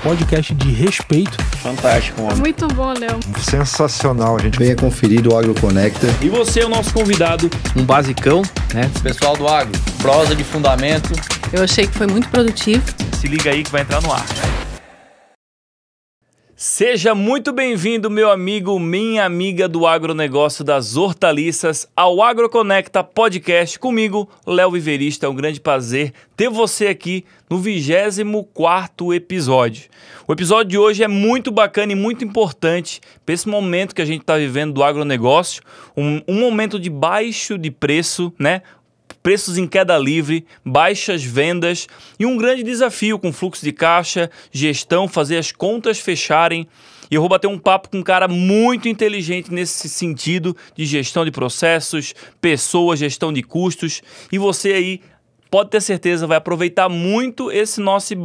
podcast de respeito. Fantástico, mano. Muito bom, Léo. Sensacional, a gente. Venha conferir o AgroConecta. E você é o nosso convidado, um basicão, né? Pessoal do agro, prosa de fundamento. Eu achei que foi muito produtivo. Se liga aí que vai entrar no ar. Seja muito bem-vindo, meu amigo, minha amiga do agronegócio das hortaliças, ao AgroConecta Podcast comigo, Léo Viverista. É um grande prazer ter você aqui no 24º episódio. O episódio de hoje é muito bacana e muito importante para esse momento que a gente está vivendo do agronegócio, um momento de baixo de preço, né? Preços em queda livre, baixas vendas e um grande desafio com fluxo de caixa, gestão, fazer as contas fecharem. E eu vou bater um papo com um cara muito inteligente nesse sentido de gestão de processos, pessoas, gestão de custos. E você aí pode ter certeza, vai aproveitar muito esse nosso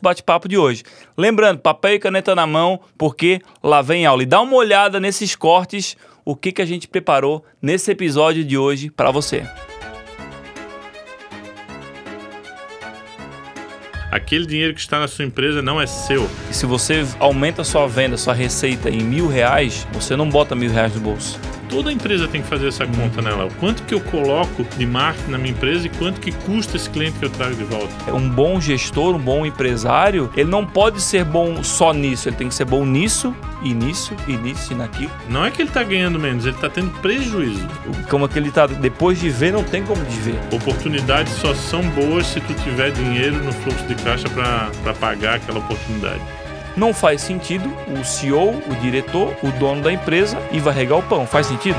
bate-papo de hoje. Lembrando, papel e caneta na mão, porque lá vem aula. E dá uma olhada nesses cortes, o que a gente preparou nesse episódio de hoje para você. Aquele dinheiro que está na sua empresa não é seu. E se você aumenta a sua venda, sua receita em R$1.000, você não bota R$1.000 no bolso. Toda empresa tem que fazer essa conta, né, Léo? Quanto que eu coloco de marketing na minha empresa e quanto que custa esse cliente que eu trago de volta? Um bom gestor, um bom empresário, ele não pode ser bom só nisso. Ele tem que ser bom nisso, e nisso, e nisso, e naquilo. Não é que ele está ganhando menos, ele está tendo prejuízo. Como é que ele está, depois de ver, não tem como desver. Oportunidades só são boas se tu tiver dinheiro no fluxo de caixa para pagar aquela oportunidade. Não faz sentido o CEO, o diretor, o dono da empresa e vai regar o pão. Faz sentido?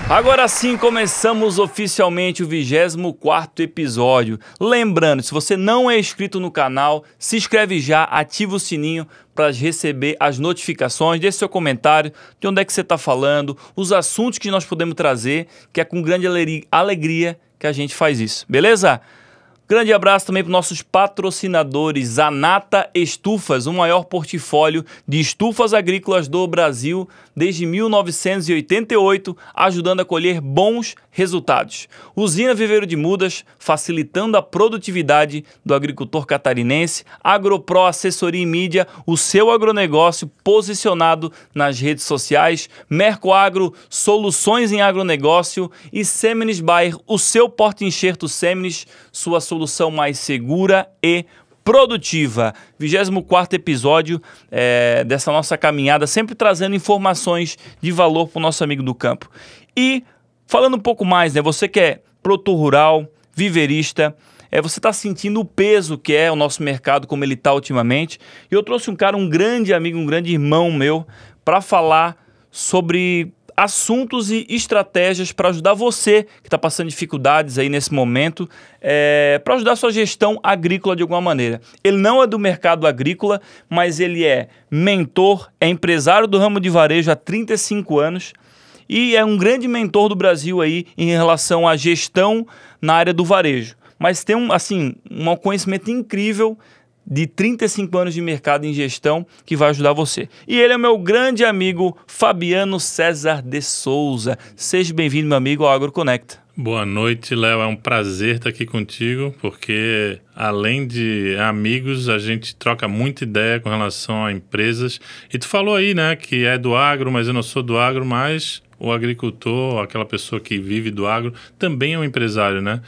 Agora sim, começamos oficialmente o 24º episódio. Lembrando, se você não é inscrito no canal, se inscreve já, ativa o sininho para receber as notificações, deixe seu comentário, de onde é que você está falando, os assuntos que nós podemos trazer, que é com grande alegria que a gente faz isso, beleza? Grande abraço também para os nossos patrocinadores, a Nata Estufas, o maior portfólio de estufas agrícolas do Brasil desde 1988, ajudando a colher bons resultados. Usina Viveiro de Mudas, facilitando a produtividade do agricultor catarinense. AgroPro Assessoria e Mídia, o seu agronegócio posicionado nas redes sociais. Mercoagro, soluções em agronegócio. E Seminis Bayer, o seu porta-enxerto Seminis, sua solução mais segura e produtiva. 24º episódio dessa nossa caminhada, sempre trazendo informações de valor para o nosso amigo do campo. E falando um pouco mais, né? Você que é produtor rural, viverista, você está sentindo o peso que é o nosso mercado, como ele está ultimamente. E eu trouxe um grande amigo, um grande irmão meu, para falar sobre assuntos e estratégias para ajudar você que está passando dificuldades aí nesse momento, para ajudar a sua gestão agrícola de alguma maneira. Ele não é do mercado agrícola, mas ele é mentor, é empresário do ramo de varejo há 35 anos e é um grande mentor do Brasil aí em relação à gestão na área do varejo. Mas tem um conhecimento incrível de 35 anos de mercado em gestão que vai ajudar você. E ele é meu grande amigo Fabiano César de Souza. Seja bem-vindo, meu amigo, ao AgroConecta. Boa noite, Léo. É um prazer estar aqui contigo, porque além de amigos, a gente troca muita ideia com relação a empresas. E tu falou aí, né, que é do agro, mas eu não sou do agro, mas o agricultor, aquela pessoa que vive do agro, também é um empresário, né?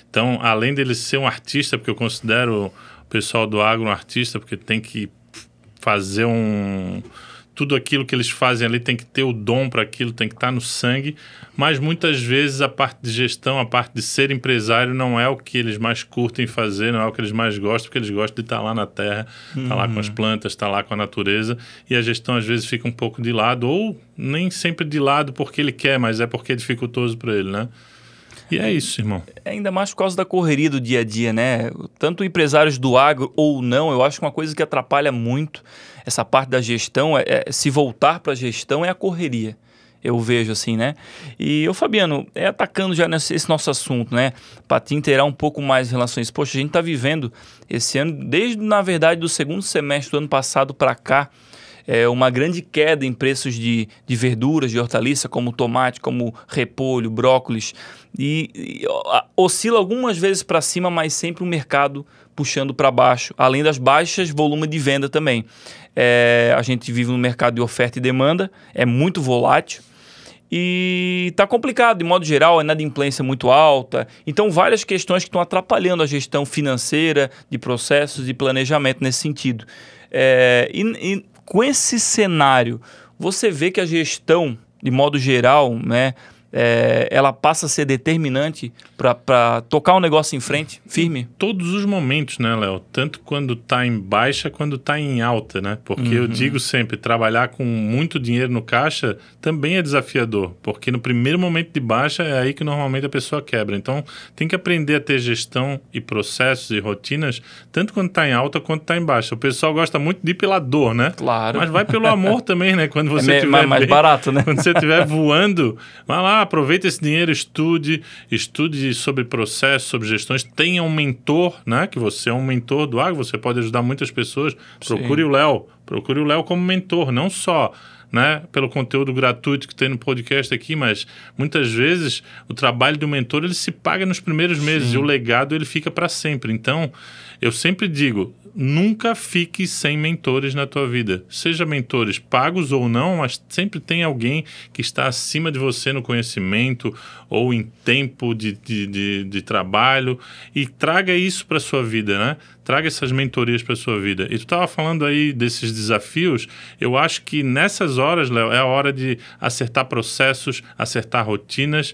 Então, além dele ser um artista, porque eu considero o pessoal do agro um artista, porque tem que fazer tudo aquilo que eles fazem ali, tem que ter o dom para aquilo, tem que estar no sangue, mas muitas vezes a parte de gestão, a parte de ser empresário não é o que eles mais curtem fazer, não é o que eles mais gostam, porque eles gostam de estar lá na terra, estar lá com as plantas, estar lá com a natureza, e a gestão às vezes fica um pouco de lado, ou nem sempre de lado porque ele quer, mas é porque é dificultoso para ele, né? E é isso, irmão. Ainda mais por causa da correria do dia a dia, né? Tanto empresários do agro ou não, eu acho que uma coisa que atrapalha muito essa parte da gestão, se voltar para a gestão, é a correria. Eu vejo assim, né? E, Fabiano, atacando já esse nosso assunto, né? Para te inteirar um pouco mais em relação a isso. Poxa, a gente está vivendo esse ano, desde, na verdade, do segundo semestre do ano passado para cá, uma grande queda em preços de verduras, de hortaliça, como tomate, como repolho, brócolis. E oscila algumas vezes para cima, mas sempre o mercado puxando para baixo, além das baixas volume de venda também. A gente vive no mercado de oferta e demanda, é muito volátil. E está complicado, de modo geral, a inadimplência muito alta. Então, várias questões que estão atrapalhando a gestão financeira, de processos e planejamento nesse sentido. E com esse cenário, você vê que a gestão, de modo geral, né, ela passa a ser determinante para tocar um negócio em frente, firme? Todos os momentos, né, Léo? Tanto quando está em baixa, quando está em alta, né? Porque eu digo sempre, trabalhar com muito dinheiro no caixa também é desafiador, porque no primeiro momento de baixa é aí que normalmente a pessoa quebra. Então, tem que aprender a ter gestão e processos e rotinas, tanto quando está em alta quanto está em baixa. O pessoal gosta muito de ir pela dor, né? Claro. Mas vai pelo amor também, né? Quando você estiver mais barato, né? Quando você estiver voando, vai lá, aproveita esse dinheiro, estude sobre processos, sobre gestões, tenha um mentor, né? Que você é um mentor do agro, você pode ajudar muitas pessoas. Procure o Léo como mentor, não só, né, pelo conteúdo gratuito que tem no podcast aqui, mas muitas vezes o trabalho do mentor ele se paga nos primeiros meses e o legado ele fica para sempre. Então, eu sempre digo, nunca fique sem mentores na tua vida. Seja mentores pagos ou não, mas sempre tem alguém que está acima de você no conhecimento ou em tempo de trabalho e traga isso para a sua vida, né? Traga essas mentorias para a sua vida. E tu estava falando aí desses desafios, eu acho que nessas horas, Léo, é a hora de acertar processos, acertar rotinas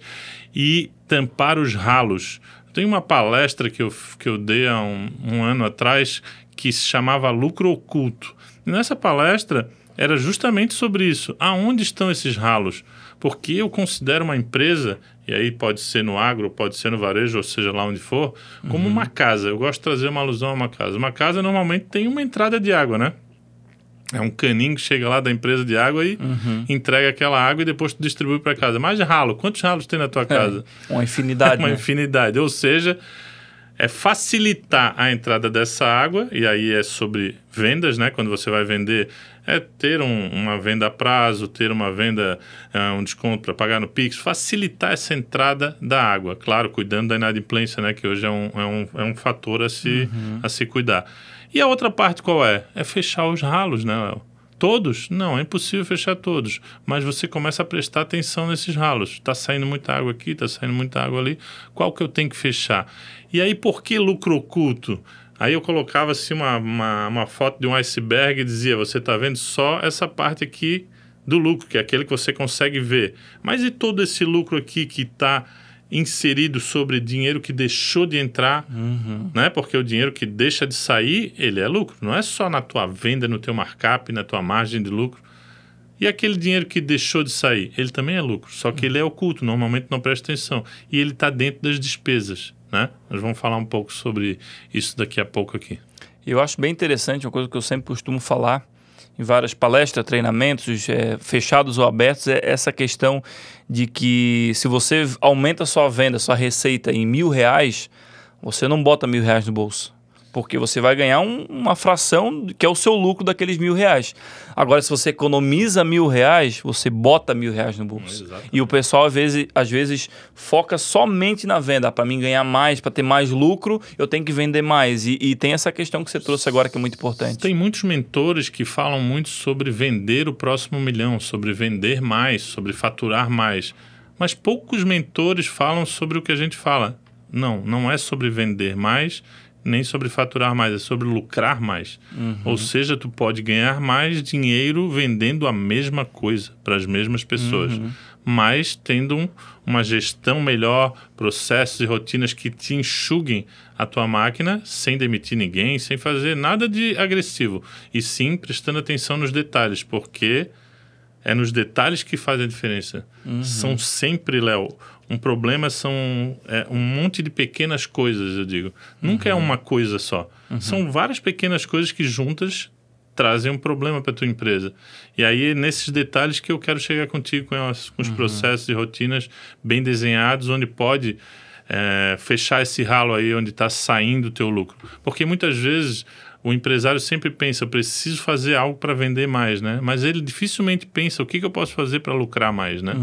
e tampar os ralos. Tem uma palestra que eu dei há um ano atrás que se chamava Lucro Oculto. E nessa palestra era justamente sobre isso. Aonde estão esses ralos? Porque eu considero uma empresa, e aí pode ser no agro, pode ser no varejo, ou seja lá onde for, como uma casa. Eu gosto de trazer uma alusão a uma casa. Uma casa normalmente tem uma entrada de água, né? É um caninho que chega lá da empresa de água e entrega aquela água e depois tu distribui para casa. Mas ralo, quantos ralos tem na tua casa? Uma infinidade. Uma né? infinidade. Ou seja, é facilitar a entrada dessa água, e aí é sobre vendas, né? Quando você vai vender, é ter uma venda a prazo, ter uma venda, um desconto para pagar no Pix, facilitar essa entrada da água. Claro, cuidando da inadimplência, né? Que hoje é um fator a se cuidar. E a outra parte qual é? É fechar os ralos, né, Léo? Todos? Não, é impossível fechar todos. Mas você começa a prestar atenção nesses ralos. Está saindo muita água aqui, está saindo muita água ali. Qual que eu tenho que fechar? E aí, por que lucro oculto? Aí eu colocava assim uma foto de um iceberg e dizia, você está vendo só essa parte aqui do lucro, que é aquele que você consegue ver. Mas e todo esse lucro aqui que está inserido sobre dinheiro que deixou de entrar, né? Porque o dinheiro que deixa de sair, ele é lucro. Não é só na tua venda, no teu markup, na tua margem de lucro. E aquele dinheiro que deixou de sair, ele também é lucro. Só que ele é oculto, normalmente não presta atenção. E ele está dentro das despesas, né? Nós vamos falar um pouco sobre isso daqui a pouco aqui. Eu acho bem interessante, uma coisa que eu sempre costumo falar em várias palestras, treinamentos, fechados ou abertos, é essa questão de que se você aumenta a sua venda, sua receita em R$1.000, você não bota R$1.000 no bolso. Porque você vai ganhar uma fração que é o seu lucro daqueles R$1.000. Agora, se você economiza R$1.000, você bota R$1.000 no bolso. Exatamente. E o pessoal, às vezes, foca somente na venda. Para mim ganhar mais, para ter mais lucro, eu tenho que vender mais. E tem essa questão que você trouxe agora que é muito importante. Tem muitos mentores que falam muito sobre vender o próximo milhão, sobre vender mais, sobre faturar mais. Mas poucos mentores falam sobre o que a gente fala. Não é sobre vender mais, nem sobre faturar mais, é sobre lucrar mais. Ou seja, tu pode ganhar mais dinheiro vendendo a mesma coisa para as mesmas pessoas, mas tendo uma gestão melhor, processos e rotinas que te enxuguem a tua máquina sem demitir ninguém, sem fazer nada de agressivo, e sim prestando atenção nos detalhes, porque é nos detalhes que fazem a diferença. São sempre, Léo, um problema são um monte de pequenas coisas, eu digo. Nunca é uma coisa só. São várias pequenas coisas que juntas trazem um problema para a tua empresa. E aí é nesses detalhes que eu quero chegar contigo com os processos e rotinas bem desenhados, onde pode fechar esse ralo aí onde está saindo o teu lucro. Porque muitas vezes O empresário sempre pensa, eu preciso fazer algo para vender mais, né? Mas ele dificilmente pensa, o que eu posso fazer para lucrar mais, né?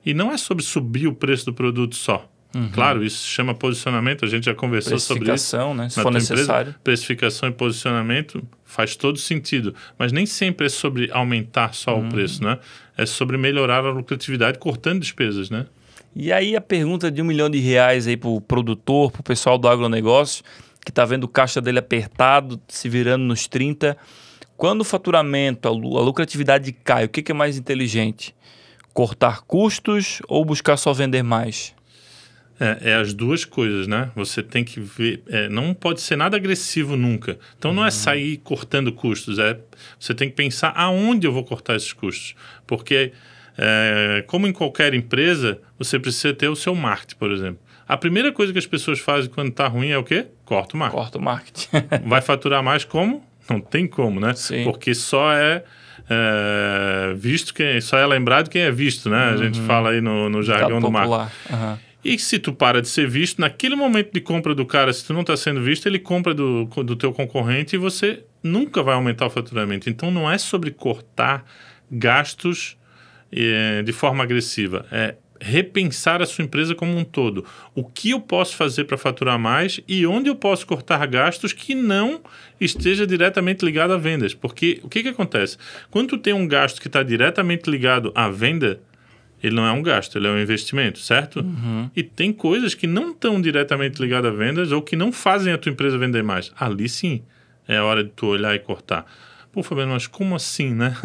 E não é sobre subir o preço do produto só. Claro, isso se chama posicionamento, a gente já conversou sobre isso. Precificação, né? Se for necessário. Empresa, precificação e posicionamento faz todo sentido, mas nem sempre é sobre aumentar só o preço, né? É sobre melhorar a lucratividade cortando despesas, né? E aí a pergunta de R$1 milhão aí para o produtor, para o pessoal do agronegócio, que está vendo o caixa dele apertado, se virando nos 30. Quando o faturamento, a lucratividade cai, o que é mais inteligente? Cortar custos ou buscar só vender mais? É as duas coisas, né? Você tem que ver... não pode ser nada agressivo nunca. Então, não é sair cortando custos. Você tem que pensar aonde eu vou cortar esses custos. Porque, como em qualquer empresa, você precisa ter o seu marketing, por exemplo. A primeira coisa que as pessoas fazem quando está ruim é o quê? Corta o marketing. Corta o marketing. Vai faturar mais como? Não tem como, né? Sim. Porque só visto só é lembrado quem é visto, né? A gente fala aí no jargão do marketing. E se tu para de ser visto, naquele momento de compra do cara, se tu não está sendo visto, ele compra do teu concorrente e você nunca vai aumentar o faturamento. Então, não é sobre cortar gastos de forma agressiva. É repensar a sua empresa como um todo. O que eu posso fazer para faturar mais e onde eu posso cortar gastos que não esteja diretamente ligado a vendas. Porque o que acontece? Quando tu tem um gasto que está diretamente ligado à venda, ele não é um gasto, ele é um investimento, certo? E tem coisas que não estão diretamente ligadas a vendas ou que não fazem a tua empresa vender mais. Ali sim é a hora de tu olhar e cortar. Pô, Fabiano, mas como assim, né?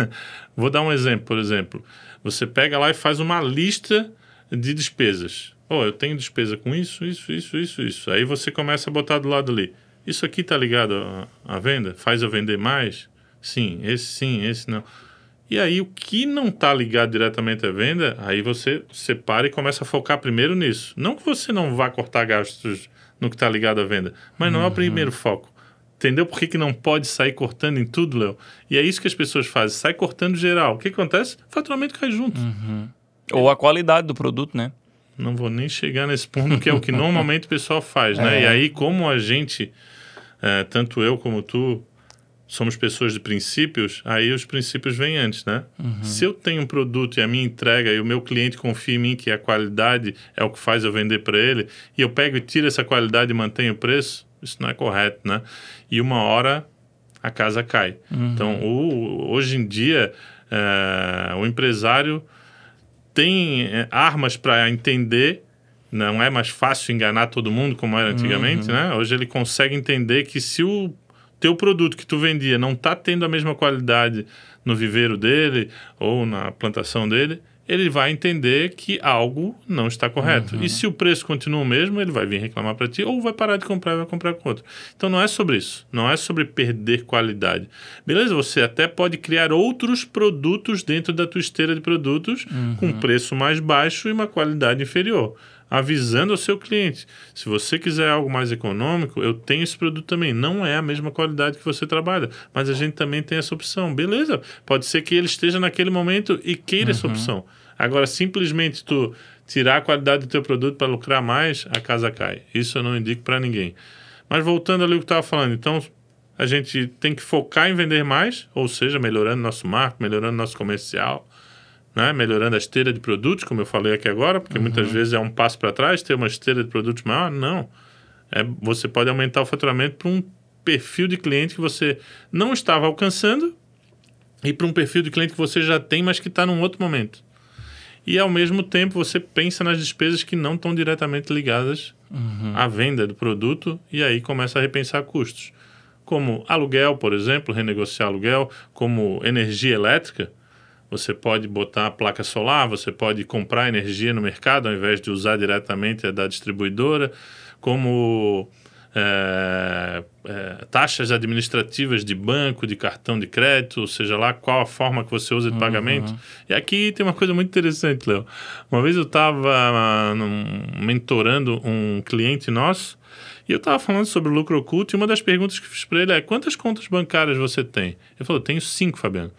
Vou dar um exemplo, por exemplo. Você pega lá e faz uma lista de despesas. Eu tenho despesa com isso. Aí você começa a botar do lado ali. Isso aqui está ligado à venda? Faz eu vender mais? Sim, esse não. E aí, o que não está ligado diretamente à venda, aí você separa e começa a focar primeiro nisso. Não que você não vá cortar gastos no que está ligado à venda, mas não é o primeiro foco. Entendeu por que não pode sair cortando em tudo, Léo? E é isso que as pessoas fazem, sai cortando geral. O que acontece? O faturamento cai junto. Ou a qualidade do produto, né? Não vou nem chegar nesse ponto, que é o que normalmente o pessoal faz, né? E aí, como a gente, tanto eu como tu, somos pessoas de princípios, aí os princípios vêm antes, né? Se eu tenho um produto e a minha entrega e o meu cliente confia em mim que a qualidade é o que faz eu vender para ele, e eu pego e tiro essa qualidade e mantenho o preço, isso não é correto, né? E uma hora a casa cai. Então, hoje em dia, o empresário tem armas para entender, não é mais fácil enganar todo mundo como era antigamente, né? Hoje ele consegue entender que se o teu produto que tu vendia não está tendo a mesma qualidade no viveiro dele ou na plantação dele, ele vai entender que algo não está correto. E se o preço continua o mesmo, ele vai vir reclamar para ti ou vai parar de comprar e vai comprar com outro. Então não é sobre isso. Não é sobre perder qualidade. Beleza? Você até pode criar outros produtos dentro da tua esteira de produtos com preço mais baixo e uma qualidade inferior, avisando ao seu cliente. Se você quiser algo mais econômico, eu tenho esse produto também. Não é a mesma qualidade que você trabalha, mas a gente também tem essa opção. Beleza, pode ser que ele esteja naquele momento e queira essa opção. Agora, simplesmente tu tirar a qualidade do teu produto para lucrar mais, a casa cai. Isso eu não indico para ninguém. Mas voltando ali ao que eu estava falando, então a gente tem que focar em vender mais, ou seja, melhorando nosso marketing, melhorando nosso comercial, né? Melhorando a esteira de produtos, como eu falei aqui agora, porque muitas vezes é um passo para trás ter uma esteira de produtos maior. Não. Você pode aumentar o faturamento para um perfil de cliente que você não estava alcançando e para um perfil de cliente que você já tem, mas que está num outro momento. E, ao mesmo tempo, você pensa nas despesas que não estão diretamente ligadas à venda do produto e aí começa a repensar custos. Como aluguel, por exemplo, renegociar aluguel, como energia elétrica. Você pode botar a placa solar, você pode comprar energia no mercado ao invés de usar diretamente a da distribuidora, como taxas administrativas de banco, de cartão de crédito, ou seja lá qual a forma que você usa de pagamento. E aqui tem uma coisa muito interessante, Léo. Uma vez eu estava mentorando um cliente nosso e eu estava falando sobre o lucro oculto e uma das perguntas que fiz para ele é: quantas contas bancárias você tem? Ele falou: tenho 5, Fabiano.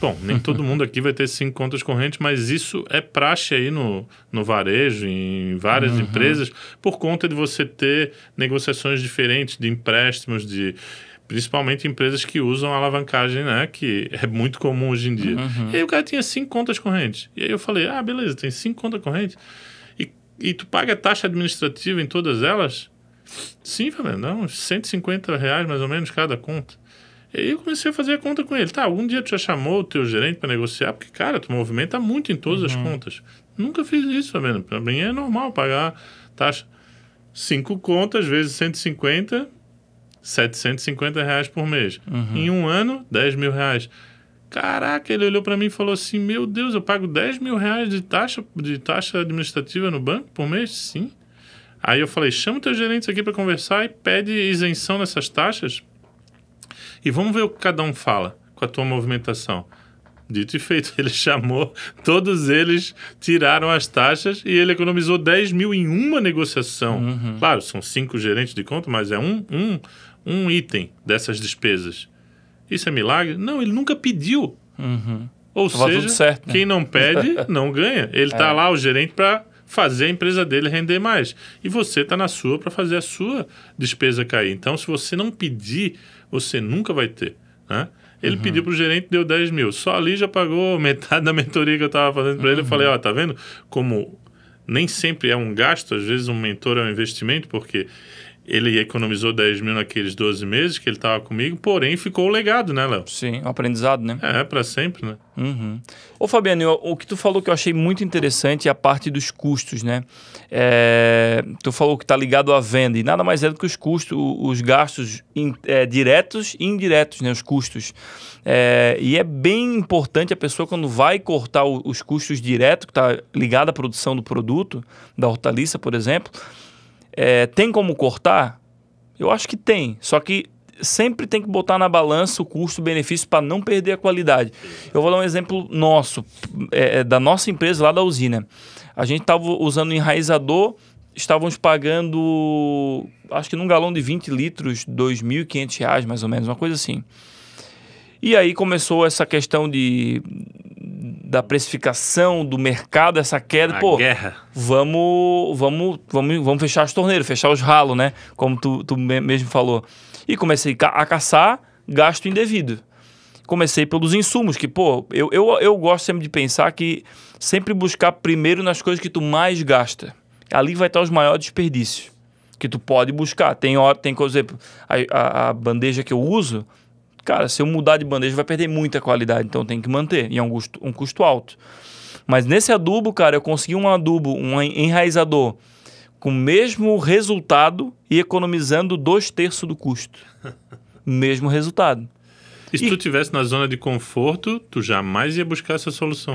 Bom, nem todo mundo aqui vai ter 5 contas correntes, mas isso é praxe aí no varejo, em várias empresas, por conta de você ter negociações diferentes de empréstimos, de Principalmente empresas que usam alavancagem, né? Que é muito comum hoje em dia. E aí o cara tinha 5 contas correntes. E aí eu falei, beleza, tem 5 contas correntes. E tu paga taxa administrativa em todas elas? Sim, Fabiano, dá uns R$150 mais ou menos cada conta. E aí eu comecei a fazer a conta com ele. Tá, algum dia tu já chamou o teu gerente para negociar? Porque, cara, tu movimenta muito em todas as contas. Nunca fiz isso, Fabiano. Para mim é normal pagar taxa. 5 contas vezes 150, R$750 por mês. Em um ano, R$10 mil. Caraca, ele olhou para mim e falou assim, meu Deus, eu pago R$10 mil de taxa administrativa no banco por mês? Sim. Aí eu falei, chama o teu gerente aqui para conversar e pede isenção nessas taxas e vamos ver o que cada um fala com a tua movimentação. Dito e feito, ele chamou, todos eles tiraram as taxas e ele economizou 10 mil em uma negociação. Claro, são 5 gerentes de conta, mas é um item dessas despesas. Isso é milagre? Não, ele nunca pediu. Ou Tava seja, tudo certo, né? quem não pede, não ganha. Ele está lá, o gerente, para fazer a empresa dele render mais. E você está na sua para fazer a sua despesa cair. Então, se você não pedir, você nunca vai ter, né? Ele pediu para o gerente, deu 10 mil. Só ali já pagou metade da mentoria que eu estava fazendo para ele. Eu falei, tá vendo? Como nem sempre é um gasto, às vezes um mentor é um investimento, porque ele economizou 10 mil naqueles 12 meses que ele estava comigo, porém ficou o legado, né, Léo? Sim, um aprendizado, né? Para sempre, né? Ô, Fabiano, o que tu falou que eu achei muito interessante é a parte dos custos, né? Tu falou que está ligado à venda e nada mais é do que os custos, os gastos diretos e indiretos, né? Os custos. E é bem importante a pessoa, quando vai cortar os custos diretos, que está ligado à produção do produto, da hortaliça, por exemplo, tem como cortar? Eu acho que tem, só que sempre tem que botar na balança o custo-benefício para não perder a qualidade. Eu vou dar um exemplo nosso, da nossa empresa lá da usina. A gente estava usando um enraizador, estávamos pagando, acho que num galão de 20 litros, R$2.500 mais ou menos, uma coisa assim. E aí começou essa questão da precificação, do mercado, essa queda. Guerra. Vamos fechar as torneiras, fechar os ralos, né? Como tu mesmo falou. E comecei a caçar gasto indevido. Comecei pelos insumos, que, eu gosto sempre de pensar que sempre buscar primeiro nas coisas que tu mais gasta. Ali vai estar os maiores desperdícios que tu pode buscar. Tem, por exemplo, a bandeja que eu uso, cara, se eu mudar de bandeja vai perder muita qualidade, então tem que manter, e é um custo alto. Mas nesse adubo, cara, eu consegui um adubo, um enraizador, com o mesmo resultado e economizando 2/3 do custo. Mesmo resultado. E se tu estivesse na zona de conforto, tu jamais ia buscar essa solução.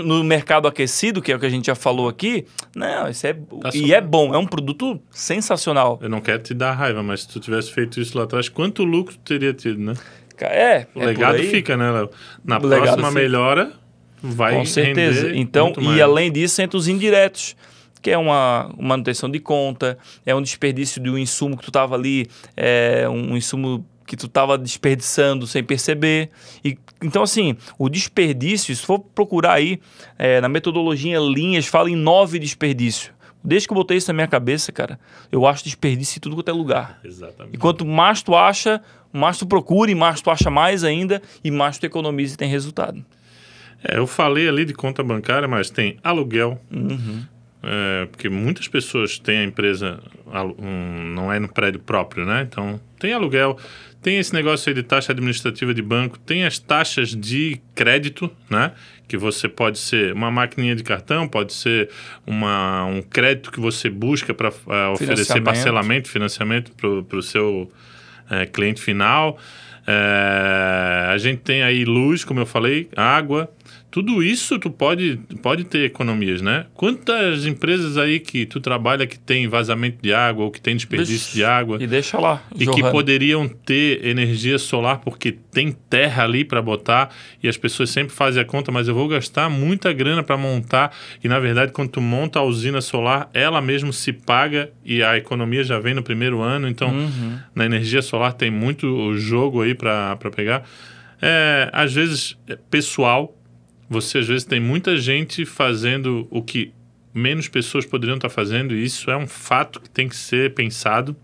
No mercado aquecido, que é o que a gente já falou aqui, não, isso é bom, é um produto sensacional. Eu não quero te dar raiva, mas se tu tivesse feito isso lá atrás, quanto lucro tu teria tido, né? O legado fica, né, Léo? Na próxima melhora, vai com certeza. Render então, muito mais. E além disso, entra os indiretos, que é uma manutenção de conta, é um desperdício de um insumo que tu estava ali, um insumo que tu estava desperdiçando sem perceber. Então, assim, o desperdício, se for procurar aí, na metodologia Linhas, fala em 9 desperdícios. Desde que eu botei isso na minha cabeça, cara, eu acho desperdício em tudo quanto é lugar. Exatamente. E quanto mais tu acha, mais tu procura, e mais tu acha mais ainda, e mais tu economiza e tem resultado. Eu falei ali de conta bancária, mas tem aluguel. Porque muitas pessoas têm a empresa, não é no prédio próprio, né? Então, tem aluguel, tem esse negócio aí de taxa administrativa de banco, tem as taxas de crédito, né? Que você pode ser uma maquininha de cartão, pode ser um crédito que você busca para oferecer parcelamento, financiamento para o seu cliente final. A gente tem aí luz, como eu falei, água. Tudo isso tu pode ter economias, né? Quantas empresas aí que tu trabalha que tem vazamento de água ou que tem desperdício de água e deixa lá e jorrando, que poderiam ter energia solar porque tem terra ali para botar, e as pessoas sempre fazem a conta, mas eu vou gastar muita grana para montar, e na verdade quando tu monta a usina solar, ela mesmo se paga e a economia já vem no primeiro ano. Então na energia solar tem muito jogo aí para pegar. Às vezes pessoal, você às vezes tem muita gente fazendo o que menos pessoas poderiam estar fazendo, e isso é um fato que tem que ser pensado.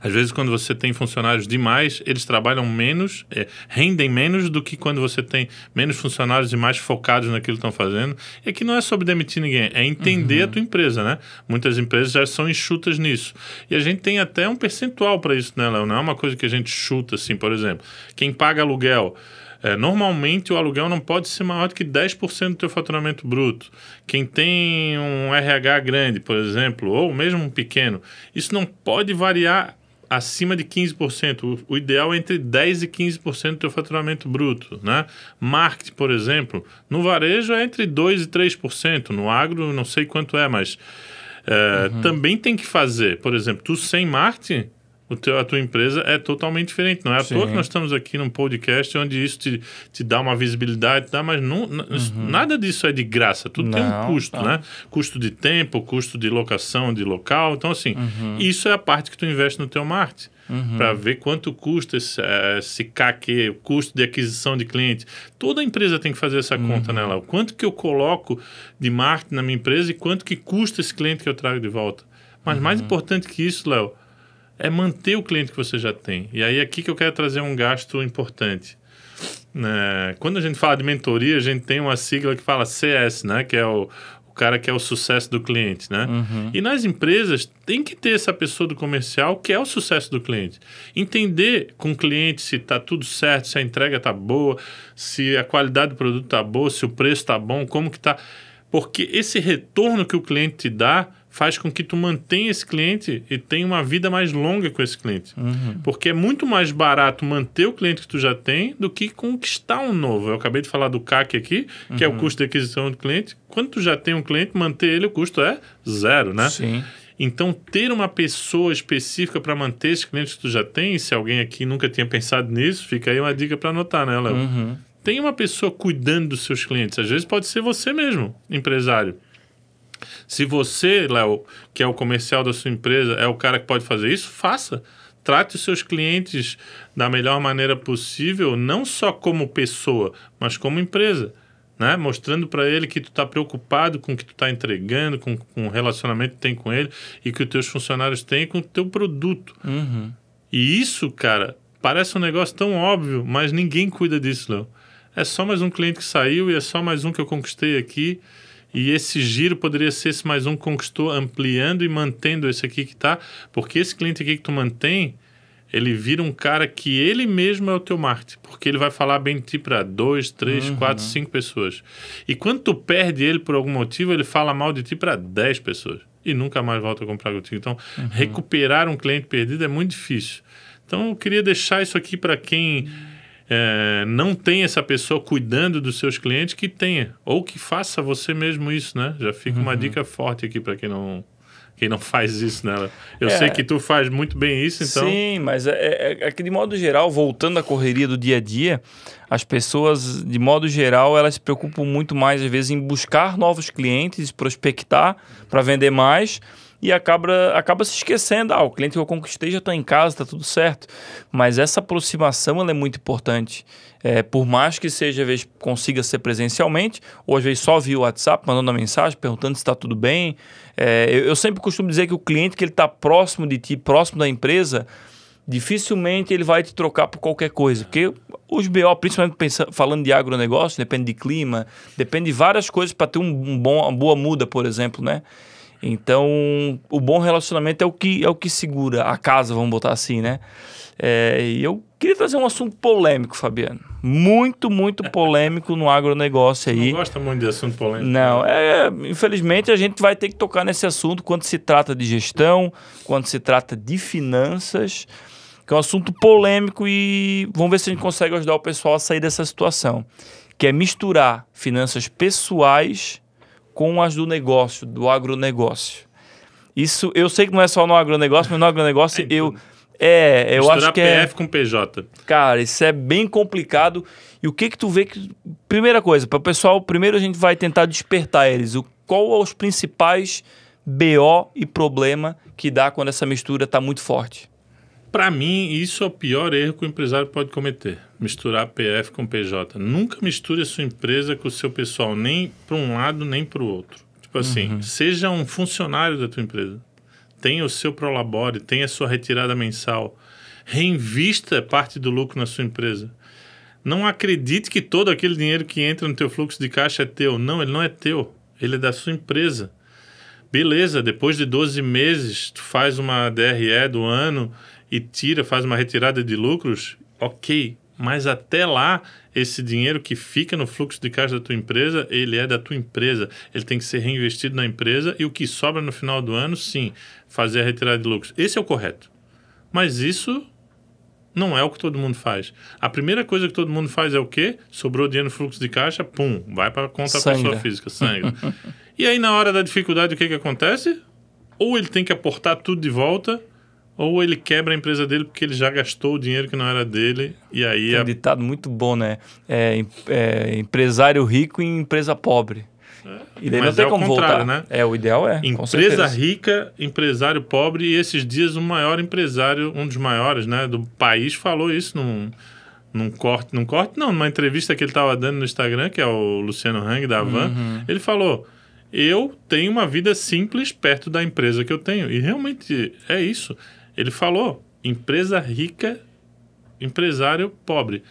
Às vezes, quando você tem funcionários demais, eles trabalham menos, rendem menos do que quando você tem menos funcionários e mais focados naquilo que estão fazendo. E aqui não é sobre demitir ninguém, é entender a tua empresa, né? Muitas empresas já são enxutas nisso. E a gente tem até um percentual para isso, né, Léo? Não é uma coisa que a gente chuta, assim, por exemplo. Quem paga aluguel... normalmente o aluguel não pode ser maior do que 10% do teu faturamento bruto. Quem tem um RH grande, por exemplo, ou mesmo um pequeno, isso não pode variar acima de 15%. O ideal é entre 10% e 15% do teu faturamento bruto, né? Marketing, por exemplo, no varejo é entre 2% e 3%. No agro, não sei quanto é, mas também tem que fazer. Por exemplo, tu sem marketing... a tua empresa é totalmente diferente. Não é à toa que nós estamos aqui num podcast onde isso te dá uma visibilidade, mas nada disso é de graça. Tudo tem um custo, né? Custo de tempo, custo de locação de local. Então, assim, isso é a parte que tu investe no teu marketing. Para ver quanto custa esse CAC, o custo de aquisição de cliente. Toda empresa tem que fazer essa conta, né, Léo? Quanto que eu coloco de marketing na minha empresa e quanto que custa esse cliente que eu trago de volta. Mas mais importante que isso, Léo, é manter o cliente que você já tem. E aí aqui que eu quero trazer um gasto importante. Quando a gente fala de mentoria, a gente tem uma sigla que fala CS, né? Que é o cara que é o sucesso do cliente, né? E nas empresas tem que ter essa pessoa do comercial que é o sucesso do cliente. Entender com o cliente se está tudo certo, se a entrega está boa, se a qualidade do produto está boa, se o preço está bom, como que está... Porque esse retorno que o cliente te dá faz com que tu mantenha esse cliente e tenha uma vida mais longa com esse cliente. Porque é muito mais barato manter o cliente que tu já tem do que conquistar um novo. Eu acabei de falar do CAC aqui, que é o custo de aquisição do cliente. Quando tu já tem um cliente, manter ele, o custo é 0, né? Sim. Então, ter uma pessoa específica para manter esse cliente que tu já tem, se alguém aqui nunca tinha pensado nisso, fica aí uma dica para anotar, né, Léo? Tem uma pessoa cuidando dos seus clientes. Às vezes pode ser você mesmo, empresário. Se você, Léo, que é o comercial da sua empresa, é o cara que pode fazer isso, faça. Trate os seus clientes da melhor maneira possível, não só como pessoa, mas como empresa, né? Mostrando para ele que tu está preocupado com o que tu está entregando, com o relacionamento que tem com ele e que os teus funcionários têm com o teu produto. E isso, cara, parece um negócio tão óbvio, mas ninguém cuida disso, Léo. É só mais um cliente que saiu e é só mais um que eu conquistei aqui. E esse giro poderia ser esse mais um que conquistou, ampliando e mantendo esse aqui que está. Porque esse cliente aqui que tu mantém, ele vira um cara que ele mesmo é o teu marketing. Porque ele vai falar bem de ti para 2, 3, 4, 5 pessoas. E quando tu perde ele por algum motivo, ele fala mal de ti para 10 pessoas. E nunca mais volta a comprar contigo. Então, recuperar um cliente perdido é muito difícil. Então, eu queria deixar isso aqui para quem... não tem essa pessoa cuidando dos seus clientes, que tenha. Ou que faça você mesmo isso, né? Já fica uma dica forte aqui para quem não faz isso, né? Eu sei que tu faz muito bem isso, então... Sim, mas é que de modo geral, voltando à correria do dia a dia, as pessoas, de modo geral, elas se preocupam muito mais, às vezes, em buscar novos clientes, prospectar para vender mais... E acaba se esquecendo, o cliente que eu conquistei já está em casa, está tudo certo. Mas essa aproximação ela é muito importante. Por mais que seja, às vezes, consiga ser presencialmente, ou às vezes só via WhatsApp, mandando uma mensagem, perguntando se está tudo bem. Eu sempre costumo dizer que o cliente que ele está próximo de ti, próximo da empresa, dificilmente ele vai te trocar por qualquer coisa. Porque os BO, principalmente falando de agronegócio, depende de clima, depende de várias coisas para ter uma boa muda, por exemplo, né? Então, o bom relacionamento é o que segura a casa, vamos botar assim, né? E eu queria trazer um assunto polêmico, Fabiano. Muito, muito polêmico no agronegócio aí. Não gosta muito de assunto polêmico? Não, infelizmente a gente vai ter que tocar nesse assunto quando se trata de gestão, quando se trata de finanças, que é um assunto polêmico e vamos ver se a gente consegue ajudar o pessoal a sair dessa situação, que é misturar finanças pessoais com as do negócio, do agronegócio. Isso, eu sei que não é só no agronegócio, mas no agronegócio eu acho que PF com PJ. Cara, isso é bem complicado. E o que tu vê que... Primeira coisa, para o pessoal, primeiro a gente vai tentar despertar eles. Qual são os principais BO e problema que dá quando essa mistura está muito forte? Para mim, isso é o pior erro que o empresário pode cometer. Misturar PF com PJ. Nunca misture a sua empresa com o seu pessoal, nem para um lado, nem para o outro. Tipo assim, seja um funcionário da tua empresa. tenha o seu Prolabore, tenha a sua retirada mensal, reinvista parte do lucro na sua empresa. Não acredite que todo aquele dinheiro que entra no teu fluxo de caixa é teu. Não, ele não é teu. Ele é da sua empresa. Beleza, depois de 12 meses, tu faz uma DRE do ano e faz uma retirada de lucros, ok. Mas até lá, esse dinheiro que fica no fluxo de caixa da tua empresa, ele é da tua empresa. Ele tem que ser reinvestido na empresa e o que sobra no final do ano, sim, fazer a retirada de lucros. Esse é o correto. Mas isso não é o que todo mundo faz. A primeira coisa que todo mundo faz é o quê? Sobrou dinheiro no fluxo de caixa, pum, vai para a conta da pessoa física, sangue. E aí, na hora da dificuldade, o que acontece? Ou ele tem que aportar tudo de volta, ou ele quebra a empresa dele porque ele já gastou o dinheiro que não era dele, e aí... Tem um ditado muito bom, né? Empresário rico em empresa pobre. E daí mas não tem como voltar, né? O ideal é, empresa rica, empresário pobre, e esses dias o maior empresário, um dos maiores, né, do país, falou isso numa entrevista que ele estava dando no Instagram, que é o Luciano Hang, da Avan. Ele falou, eu tenho uma vida simples perto da empresa que eu tenho, e realmente é isso. Ele falou, empresa rica, empresário pobre.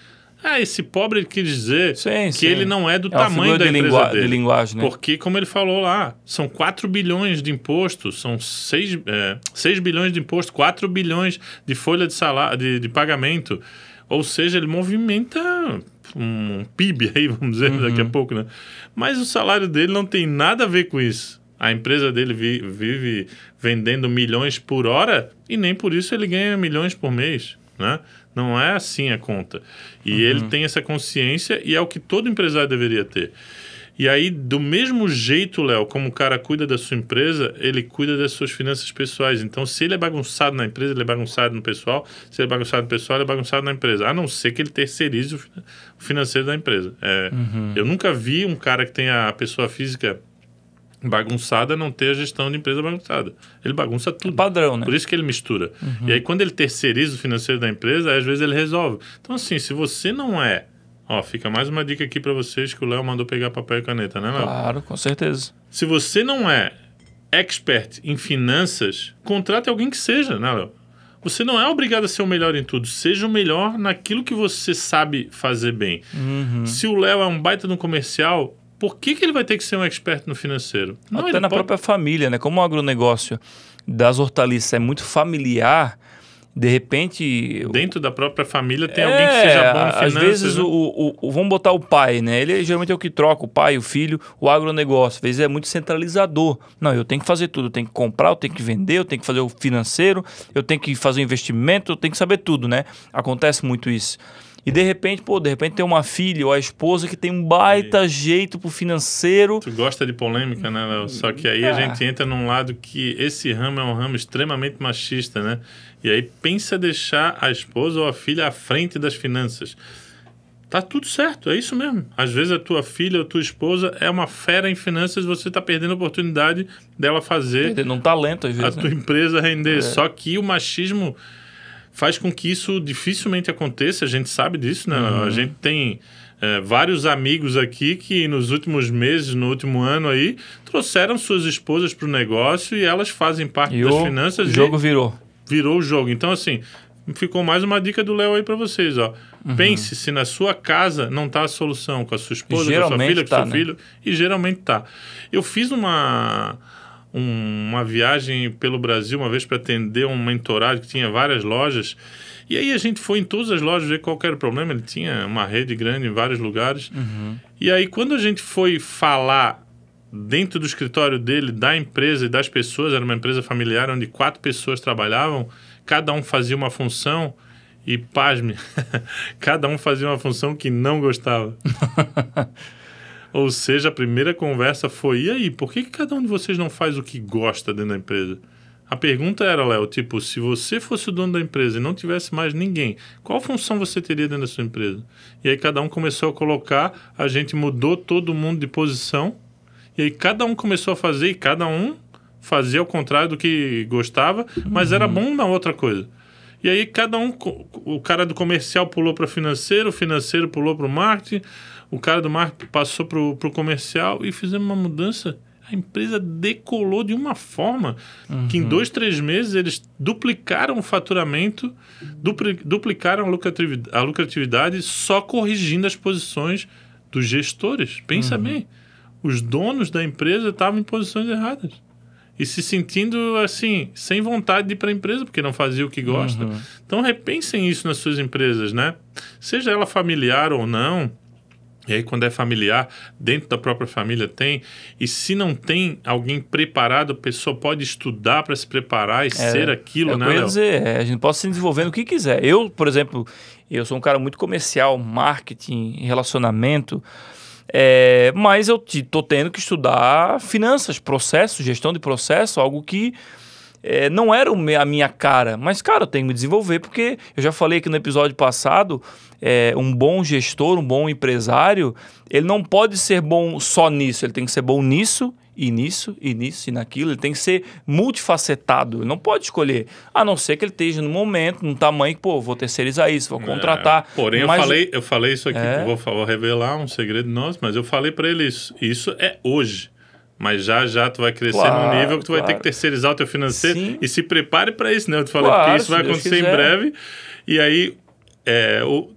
Esse pobre ele quis dizer que ele não é do tamanho da empresa dele. De linguagem, né? Porque, como ele falou lá, são 4 bilhões de impostos, são 6 bilhões de imposto, 4 bilhões de folha de salário, de pagamento. Ou seja, ele movimenta um PIB aí, vamos dizer, daqui a pouco, né? Mas o salário dele não tem nada a ver com isso. A empresa dele vive vendendo milhões por hora e nem por isso ele ganha milhões por mês, né? Não é assim a conta. E ele tem essa consciência e é o que todo empresário deveria ter. E aí, do mesmo jeito, Léo, como o cara cuida da sua empresa, ele cuida das suas finanças pessoais. Então, se ele é bagunçado na empresa, ele é bagunçado no pessoal. Se ele é bagunçado no pessoal, ele é bagunçado na empresa. A não ser que ele terceirize o financeiro da empresa. Eu nunca vi um cara que tenha a pessoa física bagunçada não ter a gestão de empresa bagunçada. Ele bagunça tudo. Padrão, né? Por isso que ele mistura. E aí, quando ele terceiriza o financeiro da empresa, às vezes ele resolve. Então, assim, se você não é... fica mais uma dica aqui para vocês que o Léo mandou pegar papel e caneta, né, Léo? Claro, com certeza. Se você não é expert em finanças, contrate alguém que seja, né, Léo? Você não é obrigado a ser o melhor em tudo. Seja o melhor naquilo que você sabe fazer bem. Se o Léo é um baita no comercial... Por que ele vai ter que ser um expert no financeiro? Não, até na própria família, né? Como o agronegócio das hortaliças é muito familiar, de repente... Dentro da própria família tem alguém que seja bom em finanças. Às vezes, né? vamos botar o pai, né? Ele geralmente é o que troca, o pai, o filho, o agronegócio. Às vezes é muito centralizador. Não, eu tenho que fazer tudo. Eu tenho que comprar, eu tenho que vender, eu tenho que fazer o financeiro, eu tenho que fazer o investimento, eu tenho que saber tudo, né? Acontece muito isso. E de repente tem uma filha ou a esposa que tem um baita jeito pro financeiro. Tu gosta de polêmica, né, Léo? Só que aí a gente entra num lado que esse ramo é um ramo extremamente machista, né? E aí pensa deixar a esposa ou a filha à frente das finanças. Tá tudo certo, é isso mesmo. Às vezes a tua filha ou a tua esposa é uma fera em finanças e você tá perdendo a oportunidade dela fazer... Perdendo um talento, às vezes, a tua empresa render. Só que o machismo... faz com que isso dificilmente aconteça, a gente sabe disso, né? A gente tem vários amigos aqui que nos últimos meses, no último ano aí, trouxeram suas esposas para o negócio e elas fazem parte das finanças. O jogo virou. Virou o jogo. Então, assim, ficou mais uma dica do Léo aí para vocês, ó. Pense se na sua casa não está a solução, com a sua esposa, com a sua filha, com o seu filho, e geralmente tá. Eu fiz uma viagem pelo Brasil uma vez para atender um mentorado que tinha várias lojas, e aí a gente foi em todas as lojas ver qual era o problema. Ele tinha uma rede grande em vários lugares, e aí quando a gente foi falar dentro do escritório dele, da empresa e das pessoas, era uma empresa familiar onde 4 pessoas trabalhavam, cada um fazia uma função, e pasme, cada um fazia uma função que não gostava. Ou seja, a primeira conversa foi, e aí, por que cada um de vocês não faz o que gosta dentro da empresa? A pergunta era, Léo, tipo, se você fosse o dono da empresa e não tivesse mais ninguém, qual função você teria dentro da sua empresa? E aí cada um começou a colocar, a gente mudou todo mundo de posição, e aí cada um começou a fazer, e cada um fazia ao contrário do que gostava, mas era bom na outra coisa. E aí cada um, o cara do comercial pulou para o financeiro pulou para o marketing, o cara do marketing passou para o comercial e fizemos uma mudança. A empresa decolou de uma forma que em 2, 3 meses eles duplicaram o faturamento, duplicaram a lucratividade só corrigindo as posições dos gestores. Pensa bem, os donos da empresa estavam em posições erradas e se sentindo assim, sem vontade de ir para a empresa porque não fazia o que gosta. Então repensem isso nas suas empresas, né? Seja ela familiar ou não. E aí, quando é familiar, dentro da própria família tem. E se não tem alguém preparado, a pessoa pode estudar para se preparar e ser aquilo, né, Léo? Léo? Dizer, a gente pode se desenvolver no que quiser. Eu, por exemplo, eu sou um cara muito comercial, marketing, relacionamento, mas eu estou tendo que estudar finanças, processos, gestão de processo, algo que não era a minha cara. Mas, cara, eu tenho que me desenvolver, porque eu já falei aqui no episódio passado, um bom gestor, um bom empresário, ele não pode ser bom só nisso, ele tem que ser bom nisso, e nisso, e nisso, e naquilo. Ele tem que ser multifacetado, ele não pode escolher, a não ser que ele esteja no momento, num tamanho que, vou terceirizar isso, vou contratar. Porém, eu falei isso aqui, vou revelar um segredo nosso, mas eu falei para ele isso é hoje. Mas já tu vai crescer num nível que tu vai ter que terceirizar o teu financeiro. Sim. E se prepare para isso, né? Eu te falei, porque isso vai acontecer em breve. E aí,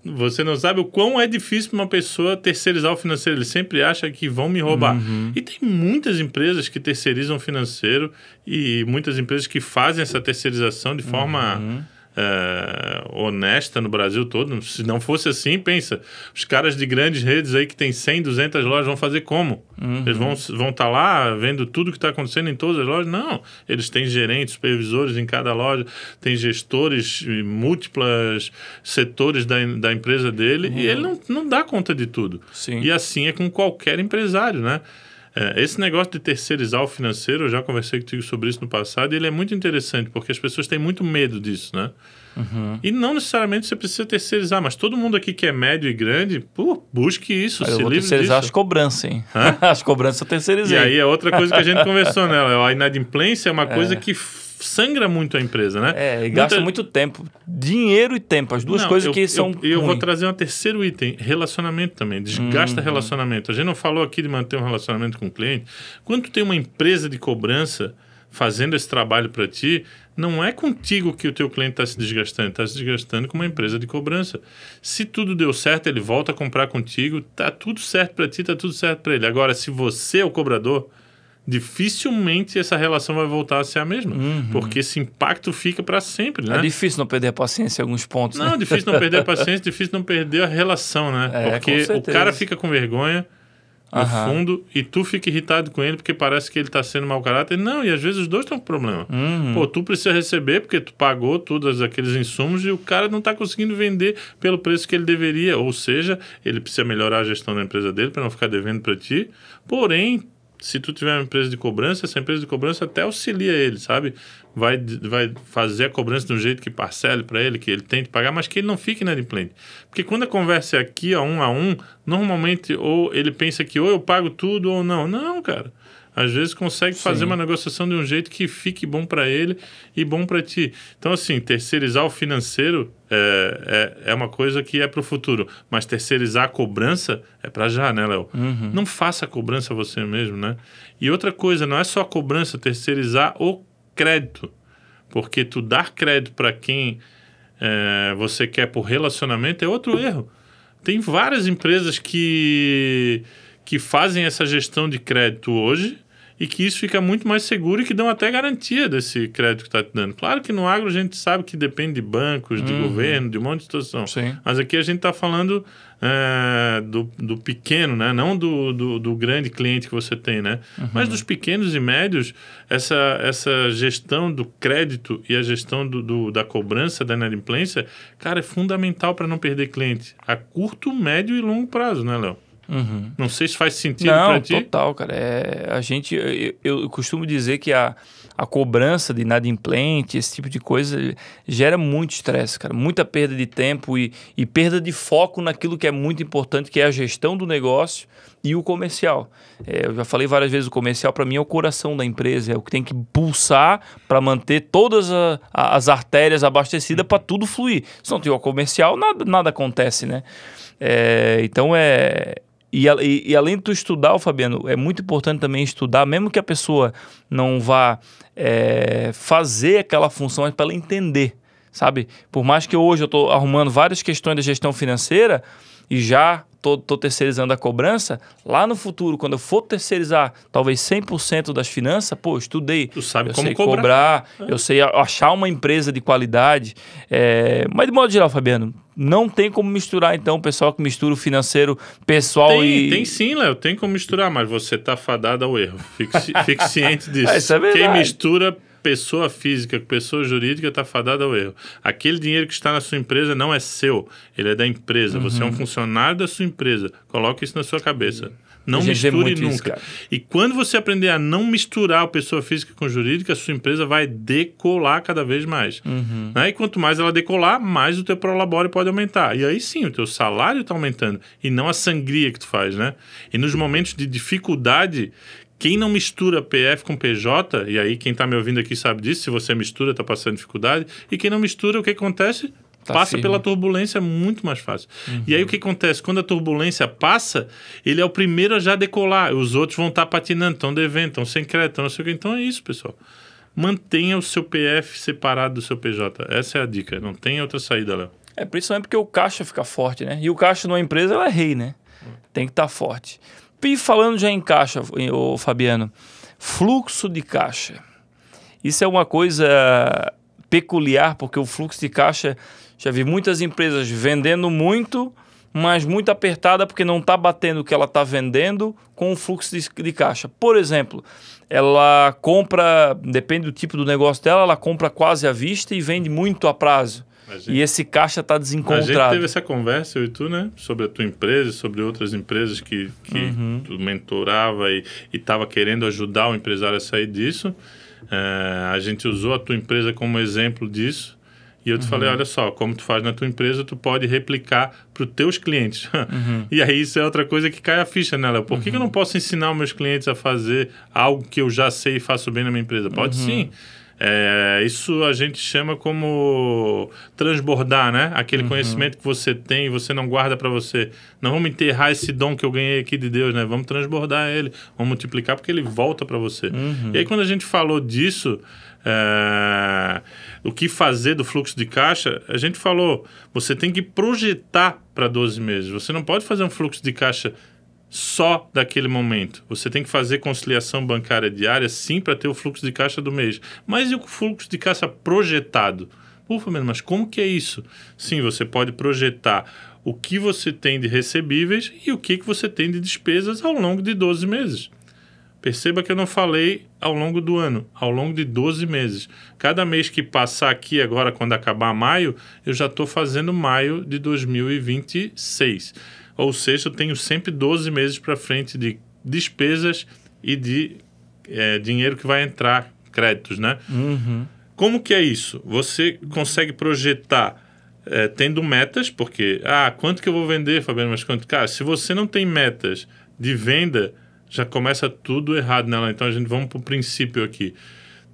você não sabe o quão é difícil para uma pessoa terceirizar o financeiro. Ele sempre acha que vão me roubar. E tem muitas empresas que terceirizam o financeiro e muitas empresas que fazem essa terceirização de forma honesta no Brasil todo. Se não fosse assim, pensa, os caras de grandes redes aí que tem 100, 200 lojas vão fazer como? Eles vão estar lá vendo tudo que está acontecendo em todas as lojas? Não, eles têm gerentes, supervisores em cada loja, tem gestores em múltiplos setores da empresa dele e ele não dá conta de tudo. Sim. E assim é com qualquer empresário, né? Esse negócio de terceirizar o financeiro, eu já conversei contigo sobre isso no passado, e ele é muito interessante, porque as pessoas têm muito medo disso, né? E não necessariamente você precisa terceirizar, mas todo mundo aqui que é médio e grande, busque isso, se livre disso. Eu vou terceirizar as cobranças, hein? As cobranças eu terceirizei. E aí é outra coisa que a gente conversou, né? A inadimplência é uma coisa que sangra muito a empresa, né? E gasta muito tempo. Dinheiro e tempo, as duas coisas que são E eu vou trazer um terceiro item, relacionamento também. Desgasta relacionamento. A gente não falou aqui de manter um relacionamento com o cliente. Quando tu tem uma empresa de cobrança fazendo esse trabalho para ti, não é contigo que o teu cliente está se desgastando com uma empresa de cobrança. Se tudo deu certo, ele volta a comprar contigo, tá tudo certo para ti, tá tudo certo para ele. Agora, se você é o cobrador, dificilmente essa relação vai voltar a ser a mesma, porque esse impacto fica para sempre, né? É difícil não perder a paciência em alguns pontos, né? Não, difícil não perder a paciência, difícil não perder a relação, né? Porque o cara fica com vergonha no fundo e tu fica irritado com ele porque parece que ele está sendo mau caráter. Não, e às vezes os dois estão com problema. Tu precisa receber porque tu pagou todos aqueles insumos e o cara não está conseguindo vender pelo preço que ele deveria, ou seja, ele precisa melhorar a gestão da empresa dele para não ficar devendo para ti. Porém, se tu tiver uma empresa de cobrança, essa empresa de cobrança até auxilia ele, sabe? Vai fazer a cobrança de um jeito que parcele para ele, que ele tente pagar, mas que ele não fique inadimplente. Porque quando a conversa é aqui, a um, normalmente ou ele pensa que ou eu pago tudo ou não. Não, cara. Às vezes consegue fazer uma negociação de um jeito que fique bom para ele e bom para ti. Então, assim, terceirizar o financeiro é uma coisa que é para o futuro. Mas terceirizar a cobrança é para já, né, Léo? Não faça a cobrança você mesmo, né? E outra coisa, não é só a cobrança, terceirizar o crédito. Porque tu dar crédito para quem você quer por relacionamento é outro erro. Tem várias empresas que fazem essa gestão de crédito hoje e que isso fica muito mais seguro e que dão até garantia desse crédito que está te dando. Claro que no agro a gente sabe que depende de bancos, de governo, de um monte de situação. Sim. Mas aqui a gente está falando do pequeno, né? Não do grande cliente que você tem, né? Mas dos pequenos e médios, essa gestão do crédito e a gestão da cobrança, da inadimplência, cara, é fundamental para não perder cliente a curto, médio e longo prazo, né, Léo? Não sei se faz sentido para ti. Não, total, cara. Eu costumo dizer que a cobrança de inadimplente, esse tipo de coisa, gera muito estresse, cara. Muita perda de tempo e perda de foco naquilo que é muito importante, que é a gestão do negócio e o comercial. Eu já falei várias vezes, o comercial para mim é o coração da empresa, é o que tem que pulsar para manter todas as artérias abastecidas para tudo fluir. Se não tiver o comercial, nada acontece, né? Então E além de tu estudar, Fabiano, é muito importante também estudar, mesmo que a pessoa não vá fazer aquela função, mas para ela entender, sabe? Por mais que hoje eu estou arrumando várias questões da gestão financeira e já tô terceirizando a cobrança, lá no futuro, quando eu for terceirizar talvez 100% das finanças, pô, estudei. Tu sabe eu como sei cobrar. eu sei achar uma empresa de qualidade. Mas de modo geral, Fabiano, não tem como misturar, então, o pessoal que mistura o financeiro pessoal Tem sim, Léo, tem como misturar, mas você tá fadado ao erro. Fique ciente disso. Isso é verdade. Quem mistura pessoa física com pessoa jurídica está fadada ao erro. Aquele dinheiro que está na sua empresa não é seu, ele é da empresa. Você é um funcionário da sua empresa. Coloque isso na sua cabeça. Não misture nunca. E quando você aprender a não misturar a pessoa física com jurídica, a sua empresa vai decolar cada vez mais. Né? E quanto mais ela decolar, mais o teu prolabore pode aumentar. E aí sim, o teu salário está aumentando. E não a sangria que tu faz, né? E nos momentos de dificuldade, quem não mistura PF com PJ, e aí quem está me ouvindo aqui sabe disso, se você mistura, está passando dificuldade, e quem não mistura, o que acontece? Passa pela turbulência muito mais fácil. E aí o que acontece? Quando a turbulência passa, ele é o primeiro a já decolar, os outros vão estar patinando, estão devendo, estão sem crédito, não sei o que. Então é isso, pessoal. Mantenha o seu PF separado do seu PJ. Essa é a dica, não tem outra saída, Léo. Principalmente porque o caixa fica forte, né? E o caixa numa empresa, ela é rei, né? Tem que estar forte. E falando já em caixa, ô Fabiano, fluxo de caixa. Isso é uma coisa peculiar, porque o fluxo de caixa, já vi muitas empresas vendendo muito, mas muito apertada porque não está batendo o que ela está vendendo com o fluxo de caixa. Por exemplo, ela compra, depende do tipo do negócio dela, ela compra quase à vista e vende muito a prazo. E esse caixa está desencontrado. A gente teve essa conversa, eu e tu, né? Sobre a tua empresa, sobre outras empresas que tu mentorava e estava querendo ajudar o empresário a sair disso. A gente usou a tua empresa como exemplo disso. E eu te falei, olha só, como tu faz na tua empresa, tu pode replicar para os teus clientes. E aí isso é outra coisa que cai a ficha, né, Léo? Por que eu não posso ensinar os meus clientes a fazer algo que eu já sei e faço bem na minha empresa? Pode sim. Isso a gente chama como transbordar, né? Aquele conhecimento que você tem e você não guarda para você. Não vamos enterrar esse dom que eu ganhei aqui de Deus, né? Vamos transbordar ele, vamos multiplicar porque ele volta para você. E aí quando a gente falou disso, o que fazer do fluxo de caixa, a gente falou, você tem que projetar para 12 meses. Você não pode fazer um fluxo de caixa só daquele momento. Você tem que fazer conciliação bancária diária, sim, para ter o fluxo de caixa do mês. Mas e o fluxo de caixa projetado? Ufa, mas como que é isso? Sim, você pode projetar o que você tem de recebíveis e o que você tem de despesas ao longo de 12 meses. Perceba que eu não falei ao longo do ano, ao longo de 12 meses. Cada mês que passar aqui agora, quando acabar maio, eu já estou fazendo maio de 2026. Ou seja, eu tenho sempre 12 meses para frente de despesas e de dinheiro que vai entrar, créditos, né? Como que é isso? Você consegue projetar tendo metas, porque, quanto que eu vou vender, Fabiano? Mas quanto? Cara, se você não tem metas de venda, já começa tudo errado nela. Então, vamos para o princípio aqui.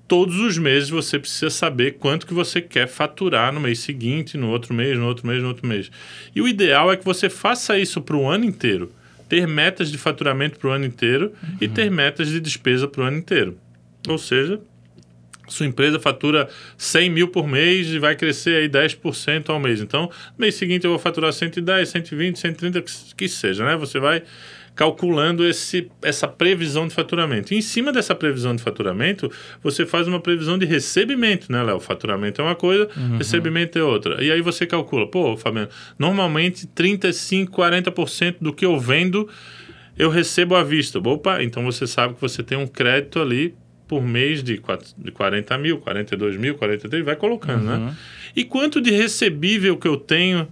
Todos os meses você precisa saber quanto que você quer faturar no mês seguinte, no outro mês, no outro mês, no outro mês. E o ideal é que você faça isso para o ano inteiro. Ter metas de faturamento para o ano inteiro e ter metas de despesa para o ano inteiro. Ou seja, sua empresa fatura 100 mil por mês e vai crescer aí 10% ao mês. Então, no mês seguinte eu vou faturar 110, 120, 130, que seja, né? Você vai calculando essa previsão de faturamento. E em cima dessa previsão de faturamento, você faz uma previsão de recebimento, né, Léo? Faturamento é uma coisa, recebimento é outra. E aí você calcula, Fabiano, normalmente 35%, 40% do que eu vendo, eu recebo à vista. Opa, então você sabe que você tem um crédito ali por mês de 40 mil, 42 mil, 43, vai colocando, né? E quanto de recebível que eu tenho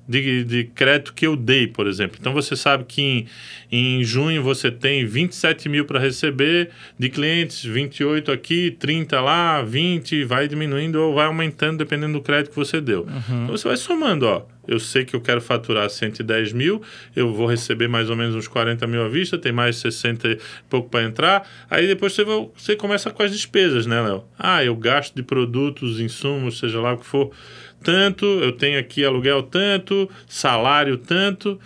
de crédito que eu dei, por exemplo. Então, você sabe que em junho você tem 27 mil para receber de clientes, 28 aqui, 30 lá, 20, vai diminuindo ou vai aumentando dependendo do crédito que você deu. Então, você vai somando, eu sei que eu quero faturar 110 mil, eu vou receber mais ou menos uns 40 mil à vista, tem mais 60 e pouco para entrar, aí depois você começa com as despesas, né, Léo? Eu gasto de produtos, insumos, seja lá o que for, tanto, eu tenho aqui aluguel tanto, salário tanto,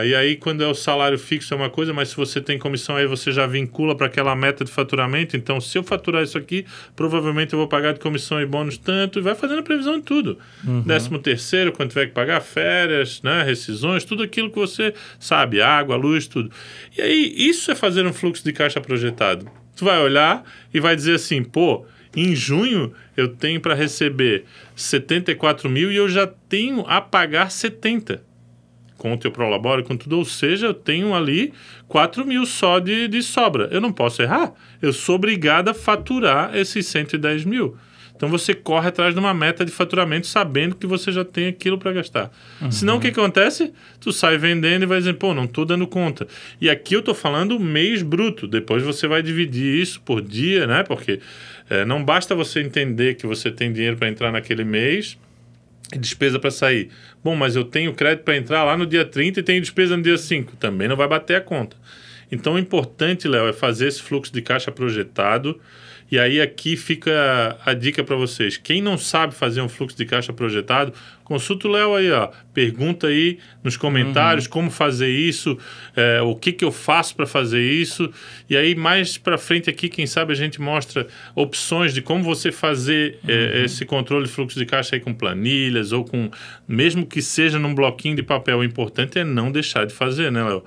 E aí, quando é o salário fixo é uma coisa, mas se você tem comissão, aí você já vincula para aquela meta de faturamento. Então, se eu faturar isso aqui, provavelmente eu vou pagar de comissão e bônus tanto, e vai fazendo a previsão de tudo. 13º, quando tiver que pagar, férias, né, rescisões, tudo aquilo que você sabe, água, luz, tudo. E aí, isso é fazer um fluxo de caixa projetado. Tu vai olhar e vai dizer assim, pô, em junho eu tenho para receber 74 mil e eu já tenho a pagar 70 com o teu Prolabore, com tudo, ou seja, eu tenho ali 4 mil só de sobra. Eu não posso errar. Eu sou obrigado a faturar esses 110 mil. Então você corre atrás de uma meta de faturamento sabendo que você já tem aquilo para gastar. Senão o que acontece? Tu sai vendendo e vai dizer, pô, não estou dando conta. E aqui eu estou falando mês bruto. Depois você vai dividir isso por dia, né? Porque não basta você entender que você tem dinheiro para entrar naquele mês e despesa para sair. Bom, mas eu tenho crédito para entrar lá no dia 30 e tenho despesa no dia 5. Também não vai bater a conta. Então o importante, Léo, é fazer esse fluxo de caixa projetado. E aí aqui fica a dica para vocês. Quem não sabe fazer um fluxo de caixa projetado, consulta o Léo aí, ó. Pergunta aí nos comentários como fazer isso, o que eu faço para fazer isso. E aí mais para frente aqui, quem sabe a gente mostra opções de como você fazer esse controle de fluxo de caixa aí com planilhas ou com, mesmo que seja num bloquinho de papel. O importante é não deixar de fazer, né, Léo?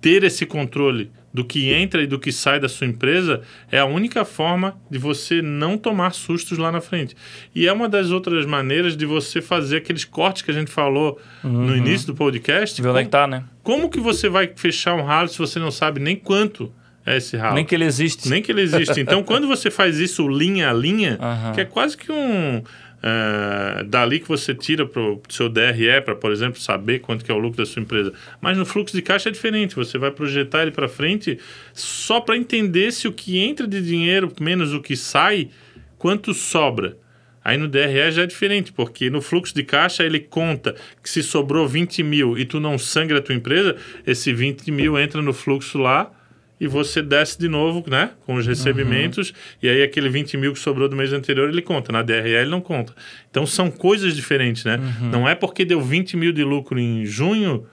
Ter esse controle do que entra e do que sai da sua empresa é a única forma de você não tomar sustos lá na frente. E é uma das outras maneiras de você fazer aqueles cortes que a gente falou no início do podcast. Ver onde é que tá, né? Como que você vai fechar um ralo se você não sabe nem quanto é esse ralo? Nem que ele existe. Nem que ele existe. Então, quando você faz isso linha a linha, que é quase que dali que você tira para o seu DRE, para, por exemplo, saber quanto que é o lucro da sua empresa. Mas no fluxo de caixa é diferente. Você vai projetar ele para frente só para entender se o que entra de dinheiro menos o que sai, quanto sobra. Aí no DRE já é diferente, porque no fluxo de caixa ele conta que se sobrou 20 mil e tu não sangra a tua empresa, esse 20 mil entra no fluxo lá, e você desce de novo, né, com os recebimentos, e aí aquele 20 mil que sobrou do mês anterior, ele conta. Na DRE ele não conta. Então são coisas diferentes, né? Não é porque deu 20 mil de lucro em junho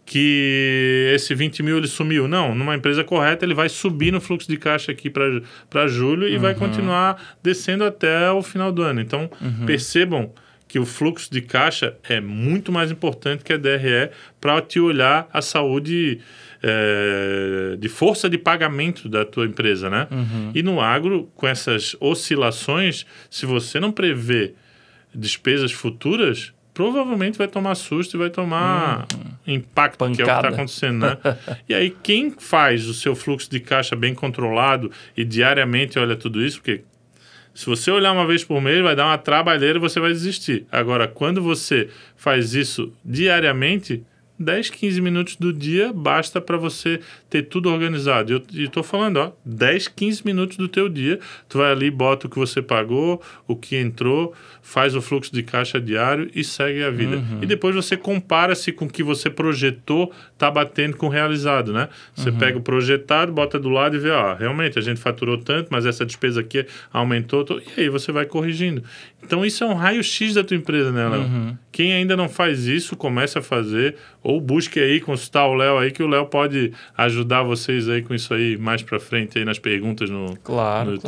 que esse 20 mil ele sumiu. Não, numa empresa correta ele vai subir no fluxo de caixa aqui para julho e vai continuar descendo até o final do ano. Então percebam que o fluxo de caixa é muito mais importante que a DRE para te olhar a saúde de força de pagamento da tua empresa, né? E no agro, com essas oscilações, se você não prevê despesas futuras, provavelmente vai tomar susto e vai tomar impacto, pancada, que é o que está acontecendo, né? E aí, quem faz o seu fluxo de caixa bem controlado e diariamente olha tudo isso, porque se você olhar uma vez por mês, vai dar uma trabalheira e você vai desistir. Agora, quando você faz isso diariamente, 10, 15 minutos do dia basta para você ter tudo organizado. E estou falando, 10, 15 minutos do teu dia, tu vai ali, bota o que você pagou, o que entrou, faz o fluxo de caixa diário e segue a vida. E depois você compara se com o que você projetou está batendo com o realizado, né? Você pega o projetado, bota do lado e vê, realmente a gente faturou tanto, mas essa despesa aqui aumentou, e aí você vai corrigindo. Então isso é um raio-x da tua empresa, né, Léo? Quem ainda não faz isso, comece a fazer, ou busque aí, consultar o Léo aí, que o Léo pode ajudar vocês aí com isso aí mais pra frente aí nas perguntas no YouTube. Claro.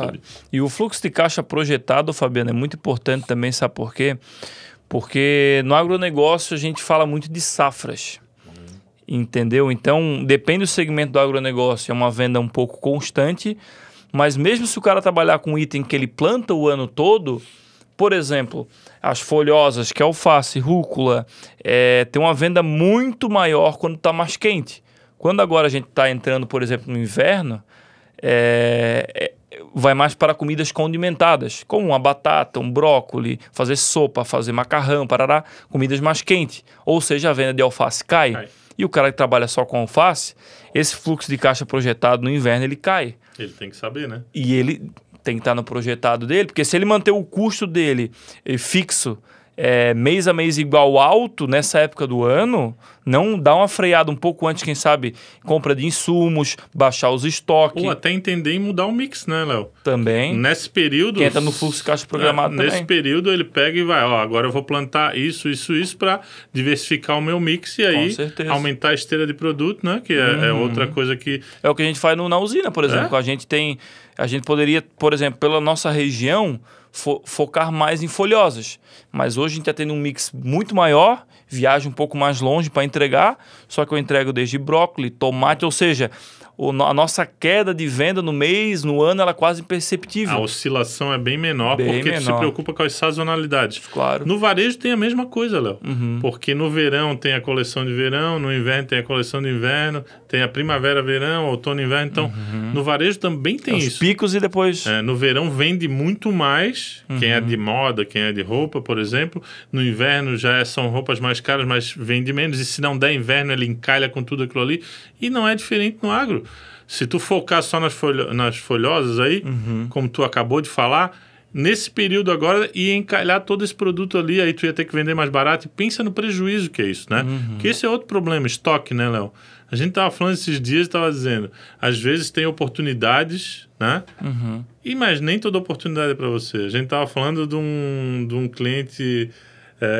E o fluxo de caixa projetado, Fabiano, é muito importante também, sabe por quê? Porque no agronegócio a gente fala muito de safras, entendeu? Então, depende do segmento do agronegócio, é uma venda um pouco constante, mas mesmo se o cara trabalhar com um item que ele planta o ano todo, por exemplo, as folhosas, que é alface, rúcula, tem uma venda muito maior quando está mais quente. Quando agora a gente está entrando, por exemplo, no inverno, vai mais para comidas condimentadas, como uma batata, um brócolis, fazer sopa, fazer macarrão, parará, comidas mais quentes. Ou seja, a venda de alface cai. E o cara que trabalha só com alface, esse fluxo de caixa projetado no inverno, ele cai. Ele tem que saber, né? E ele tem que estar no projetado dele, porque se ele manter o custo dele fixo mês a mês igual alto nessa época do ano, não dá uma freada um pouco antes, quem sabe, compra de insumos, baixar os estoques. Ou até entender e mudar o mix, né, Léo? Também. Nesse período... Que entra no fluxo de caixa programado também. Nesse período ele pega e vai, agora eu vou plantar isso para diversificar o meu mix e aí aumentar a esteira de produto, né? Que é outra coisa que... É o que a gente faz na usina, por exemplo. A gente poderia, por exemplo, pela nossa região, focar mais em folhosas. Mas hoje a gente está tendo um mix muito maior, viaja um pouco mais longe para entregar, só que eu entrego desde brócolis, tomate, ou seja, a nossa queda de venda no mês, no ano, ela é quase imperceptível. A oscilação é bem menor, porque tu se preocupa com as sazonalidades. Claro. No varejo tem a mesma coisa, Léo. Porque no verão tem a coleção de verão, no inverno tem a coleção de inverno, tem a primavera, verão, outono, inverno. Então, no varejo também tem isso. Os picos e depois... no verão vende muito mais, quem é de moda, quem é de roupa, por exemplo. No inverno já são roupas mais caras, mas vende menos. E se não der inverno, ele encalha com tudo aquilo ali. E não é diferente no agro. Se tu focar só nas folhosas aí, como tu acabou de falar, nesse período agora ia encalhar todo esse produto ali, aí tu ia ter que vender mais barato. E pensa no prejuízo que é isso, né? Porque esse é outro problema, estoque, né, Léo? A gente estava falando esses dias, estava dizendo, às vezes tem oportunidades, né? Mas nem toda oportunidade é para você. A gente estava falando de um cliente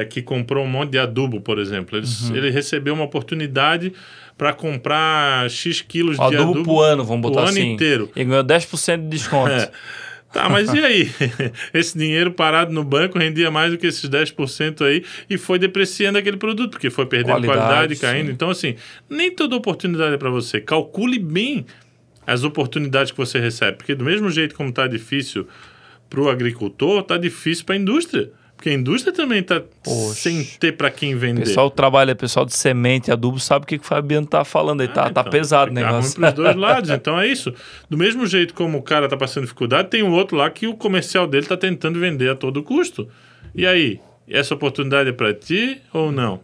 que comprou um monte de adubo, por exemplo. Ele recebeu uma oportunidade para comprar X quilos de adubo pro ano, vamos botar assim. O ano inteiro. E ganhou 10% de desconto. Tá, mas e aí? Esse dinheiro parado no banco rendia mais do que esses 10% aí e foi depreciando aquele produto, porque foi perdendo qualidade caindo. Sim. Então, assim, nem toda oportunidade é para você. Calcule bem as oportunidades que você recebe, porque do mesmo jeito como está difícil para o agricultor, está difícil para a indústria. Porque a indústria também está sem ter para quem vender. Pessoal de semente, adubo, sabe o que o Fabiano está falando aí. Tá pesado o negócio. Tá ruim para os dois lados. Então é isso. Do mesmo jeito como o cara está passando dificuldade, tem um outro lá que o comercial dele está tentando vender a todo custo. E aí? Essa oportunidade é para ti ou não?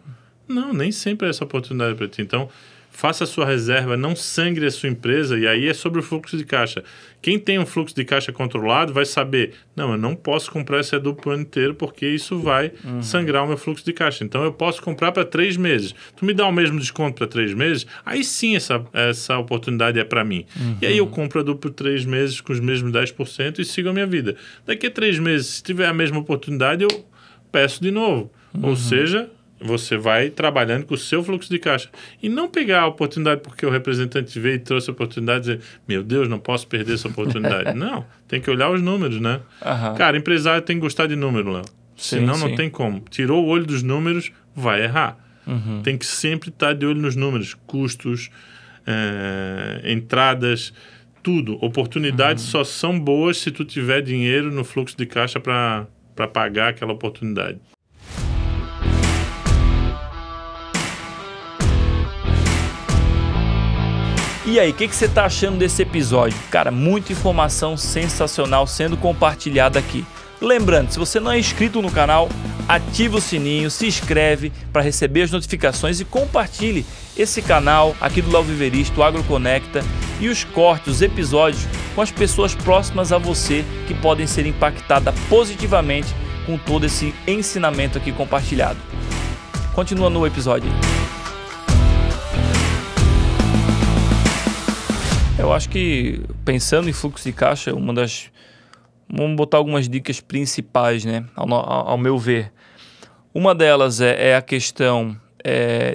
Não, nem sempre essa oportunidade é para ti. Então, faça a sua reserva, não sangre a sua empresa, e aí é sobre o fluxo de caixa. Quem tem um fluxo de caixa controlado vai saber, não, eu não posso comprar esse adubo para o ano inteiro porque isso vai sangrar o meu fluxo de caixa. Então, eu posso comprar para 3 meses. Tu me dá o mesmo desconto para 3 meses, aí sim essa oportunidade é para mim. E aí eu compro adubo por 3 meses com os mesmos 10% e sigo a minha vida. Daqui a 3 meses, se tiver a mesma oportunidade, eu peço de novo. Ou seja... Você vai trabalhando com o seu fluxo de caixa. E não pegar a oportunidade porque o representante veio e trouxe a oportunidade e dizer, meu Deus, não posso perder essa oportunidade. Não, tem que olhar os números, né? Cara, empresário tem que gostar de número, Léo. Senão não tem como. Tirou o olho dos números, vai errar. Tem que sempre estar de olho nos números. Custos, entradas, tudo. Oportunidades só são boas se tu tiver dinheiro no fluxo de caixa para pagar aquela oportunidade. E aí, o que você está achando desse episódio? Cara, muita informação sensacional sendo compartilhada aqui. Lembrando, se você não é inscrito no canal, ativa o sininho, se inscreve para receber as notificações e compartilhe esse canal aqui do Léo Viverista, o AgroConecta, e os cortes, os episódios com as pessoas próximas a você que podem ser impactadas positivamente com todo esse ensinamento aqui compartilhado. Continua no episódio aí. Eu acho que, pensando em fluxo de caixa, vamos botar algumas dicas principais, né, ao meu ver. Uma delas é a questão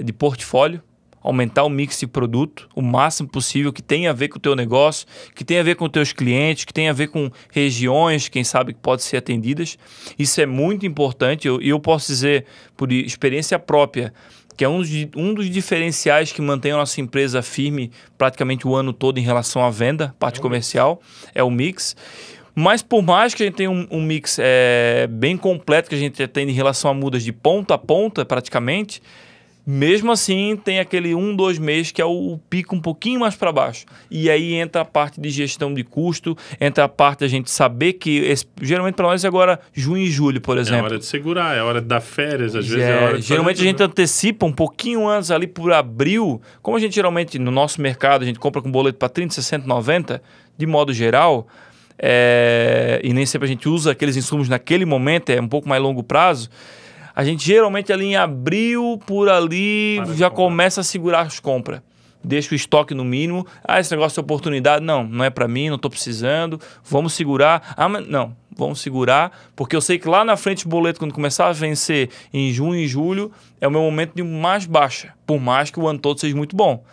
de portfólio, aumentar o mix de produto o máximo possível, que tenha a ver com o teu negócio, que tenha a ver com os teus clientes, que tenha a ver com regiões, quem sabe, que podem ser atendidas. Isso é muito importante e eu posso dizer, por experiência própria, que é um dos diferenciais que mantém a nossa empresa firme praticamente o ano todo em relação à venda, parte comercial, é o mix. Mas por mais que a gente tenha um mix bem completo, que a gente atende em relação a mudas de ponta a ponta praticamente, mesmo assim tem aquele 1-2 meses que é o pico um pouquinho mais para baixo. E aí entra a parte de gestão de custo, entra a parte da gente saber que, geralmente para nós é agora junho e julho, por exemplo. É hora de segurar, é hora de dar férias, às vezes é hora de geralmente a gente antecipa um pouquinho antes ali por abril, como a gente geralmente no nosso mercado, a gente compra com boleto para 30, 60, 90, de modo geral, e nem sempre a gente usa aqueles insumos naquele momento, é um pouco mais longo prazo. a gente geralmente ali em abril, por ali, já começa a segurar as compras. Deixa o estoque no mínimo. Esse negócio de oportunidade, não é para mim, não estou precisando. Vamos segurar. Mas não, vamos segurar, porque eu sei que lá na frente o boleto, quando começar a vencer em junho e julho, é o meu momento de mais baixa, por mais que o ano todo seja muito bom.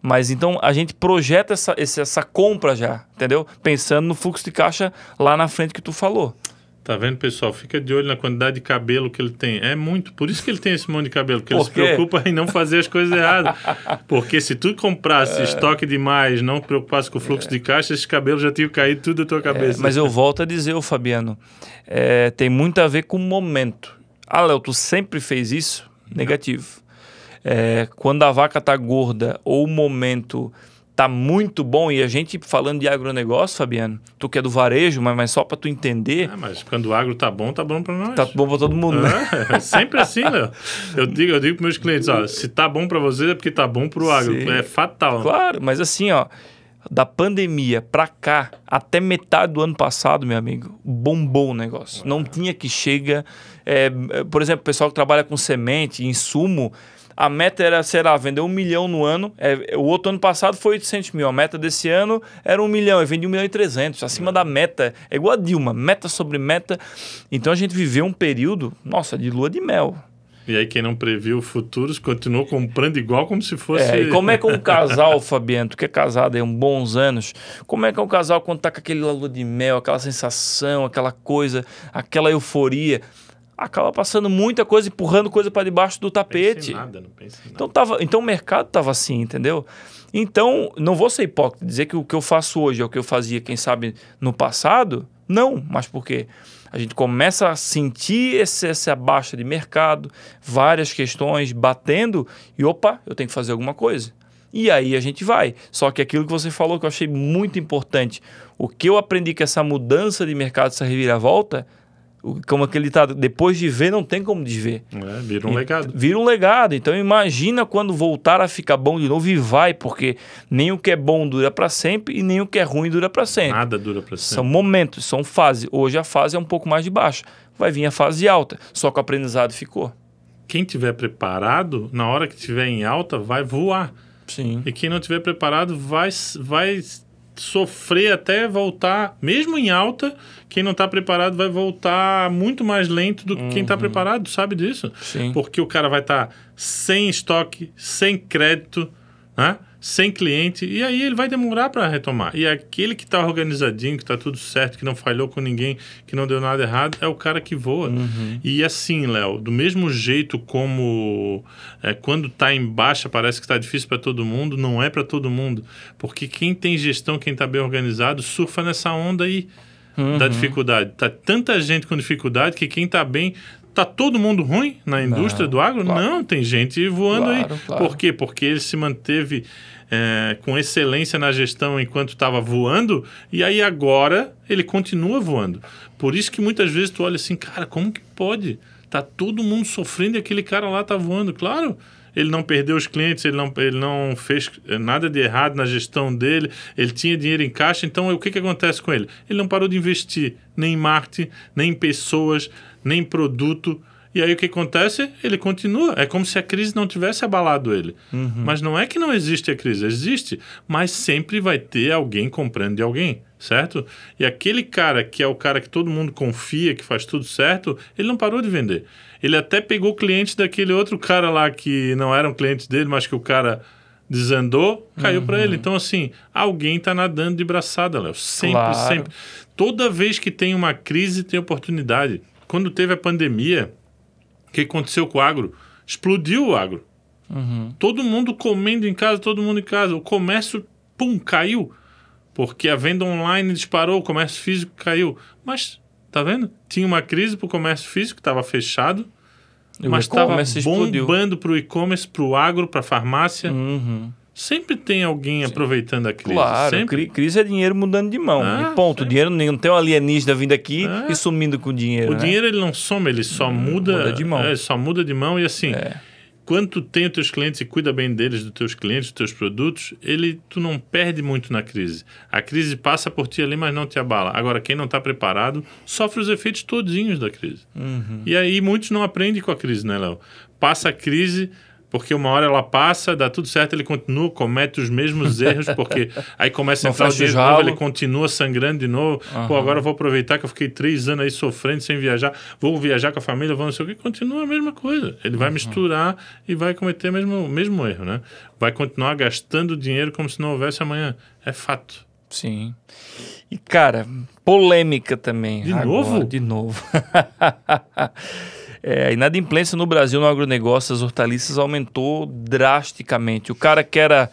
Mas então a gente projeta essa compra já, entendeu? Pensando no fluxo de caixa lá na frente que tu falou. Tá vendo, pessoal? Fica de olho na quantidade de cabelo que ele tem. É muito. Por isso que ele tem esse monte de cabelo. Porque ele se preocupa em não fazer as coisas erradas. Porque se tu comprasse estoque demais, não preocupasse com o fluxo de caixa, esses cabelos já tinham caído tudo da tua cabeça. Mas eu volto a dizer, Fabiano, tem muito a ver com o momento. Léo, tu sempre fez isso? Negativo. Quando a vaca tá gorda ou o momento tá muito bom, e a gente falando de agronegócio, Fabiano, tu que é do varejo, mas só para tu entender... mas quando o agro tá bom para nós. Tá bom para todo mundo, né? Sempre assim, Léo. Eu digo para meus clientes, se tá bom para você é porque tá bom para o agro. Sim. É fatal. Claro, mas assim, da pandemia para cá, até metade do ano passado, meu amigo, bombou o negócio. Não tinha que chega... por exemplo, o pessoal que trabalha com semente, insumo, a meta era, sei lá, vender 1 milhão no ano. O outro ano passado foi 800 mil. A meta desse ano era 1 milhão. Eu vendi 1 milhão e 300. Acima da meta. É igual a Dilma. Meta sobre meta. Então a gente viveu um período, de lua de mel. E aí quem não previu futuros continuou comprando igual como se fosse... E como é que um casal, Fabiano, tu que é casado há uns bons anos, como é que é um casal quando tá com aquele lua de mel, aquela sensação, aquela coisa, aquela euforia... acaba passando muita coisa, empurrando coisa para debaixo do tapete. Não pense em nada. Então o mercado estava assim, entendeu? Então, não vou ser hipócrita, dizer que o que eu faço hoje é o que eu fazia, quem sabe, no passado. Não, mas por quê? A gente começa a sentir essa baixa de mercado, várias questões batendo e, opa, eu tenho que fazer alguma coisa. E aí a gente vai. Só que aquilo que você falou que eu achei muito importante, o que eu aprendi com essa mudança de mercado, essa reviravolta, como aquele tá, depois de ver, não tem como desver. Vira um legado. Vira um legado. Então imagina quando voltar a ficar bom de novo e vai, porque nem o que é bom dura para sempre e nem o que é ruim dura para sempre. Nada dura para sempre. São momentos, são fases. Hoje a fase é um pouco mais de baixa. Vai vir a fase alta, só que o aprendizado ficou. Quem tiver preparado, na hora que estiver em alta, vai voar. Sim. E quem não tiver preparado vai sofrer até voltar, mesmo em alta, quem não está preparado vai voltar muito mais lento do que quem está preparado, sabe disso? Sim. Porque o cara vai estar sem estoque, sem crédito, né? Sem cliente, e aí ele vai demorar para retomar. E aquele que está organizadinho, que está tudo certo, que não falhou com ninguém, que não deu nada errado, é o cara que voa. E assim, Léo, do mesmo jeito como quando está em baixa parece que está difícil para todo mundo, não é para todo mundo. Porque quem tem gestão, quem está bem organizado, surfa nessa onda aí da dificuldade. Tá tanta gente com dificuldade que quem está bem... Tá todo mundo ruim na indústria do agro? Claro. Não, tem gente voando aí. Claro. Por quê? Porque ele se manteve com excelência na gestão enquanto estava voando, e aí agora ele continua voando. Por isso que muitas vezes tu olha assim, cara, como que pode? Tá todo mundo sofrendo e aquele cara lá tá voando. Claro, ele não perdeu os clientes, ele não fez nada de errado na gestão dele, ele tinha dinheiro em caixa, então o que acontece com ele? Ele não parou de investir nem em marketing, nem em pessoas, nem em produto. E aí o que acontece? Ele continua. É como se a crise não tivesse abalado ele. Mas não é que não existe a crise, existe. Mas sempre vai ter alguém comprando de alguém, certo? E aquele cara que é o cara que todo mundo confia, que faz tudo certo, ele não parou de vender. Ele até pegou clientes daquele outro cara lá que não eram clientes dele, mas que o cara desandou, caiu para ele. Então, assim, alguém está nadando de braçada, Léo. Sempre, sempre. Toda vez que tem uma crise, tem oportunidade. Quando teve a pandemia, o que aconteceu com o agro? Explodiu o agro. Todo mundo comendo em casa, todo mundo em casa. O comércio, caiu. Porque a venda online disparou, o comércio físico caiu. Mas, tá vendo? Tinha uma crise para o comércio físico, estava fechado. Mas estava bombando para o e-commerce, para o agro, para a farmácia. Sempre tem alguém aproveitando a crise. Claro, crise é dinheiro mudando de mão. E ponto. O dinheiro não tem um alienígena vindo aqui e sumindo com o dinheiro. O dinheiro ele não some, ele só muda de mão. Só muda de mão e assim. quando tu tem os teus clientes e cuida bem deles, dos teus clientes, dos teus produtos, tu não perde muito na crise. A crise passa por ti ali, mas não te abala. Agora, quem não está preparado, sofre os efeitos todinhos da crise. E aí, muitos não aprendem com a crise, né, Léo? Passa a crise... Porque uma hora ela passa, dá tudo certo, ele continua, comete os mesmos erros, porque aí começa a entrar o dinheiro de novo, ele continua sangrando de novo. Pô, agora eu vou aproveitar que eu fiquei 3 anos aí sofrendo, sem viajar, vou viajar com a família, vou não sei o que, continua a mesma coisa. Ele vai misturar e vai cometer o mesmo erro, né? Vai continuar gastando dinheiro como se não houvesse amanhã. É fato. Sim. E, cara, polêmica também. De novo? De novo. A inadimplência no Brasil, no agronegócio, as hortaliças aumentou drasticamente. O cara que era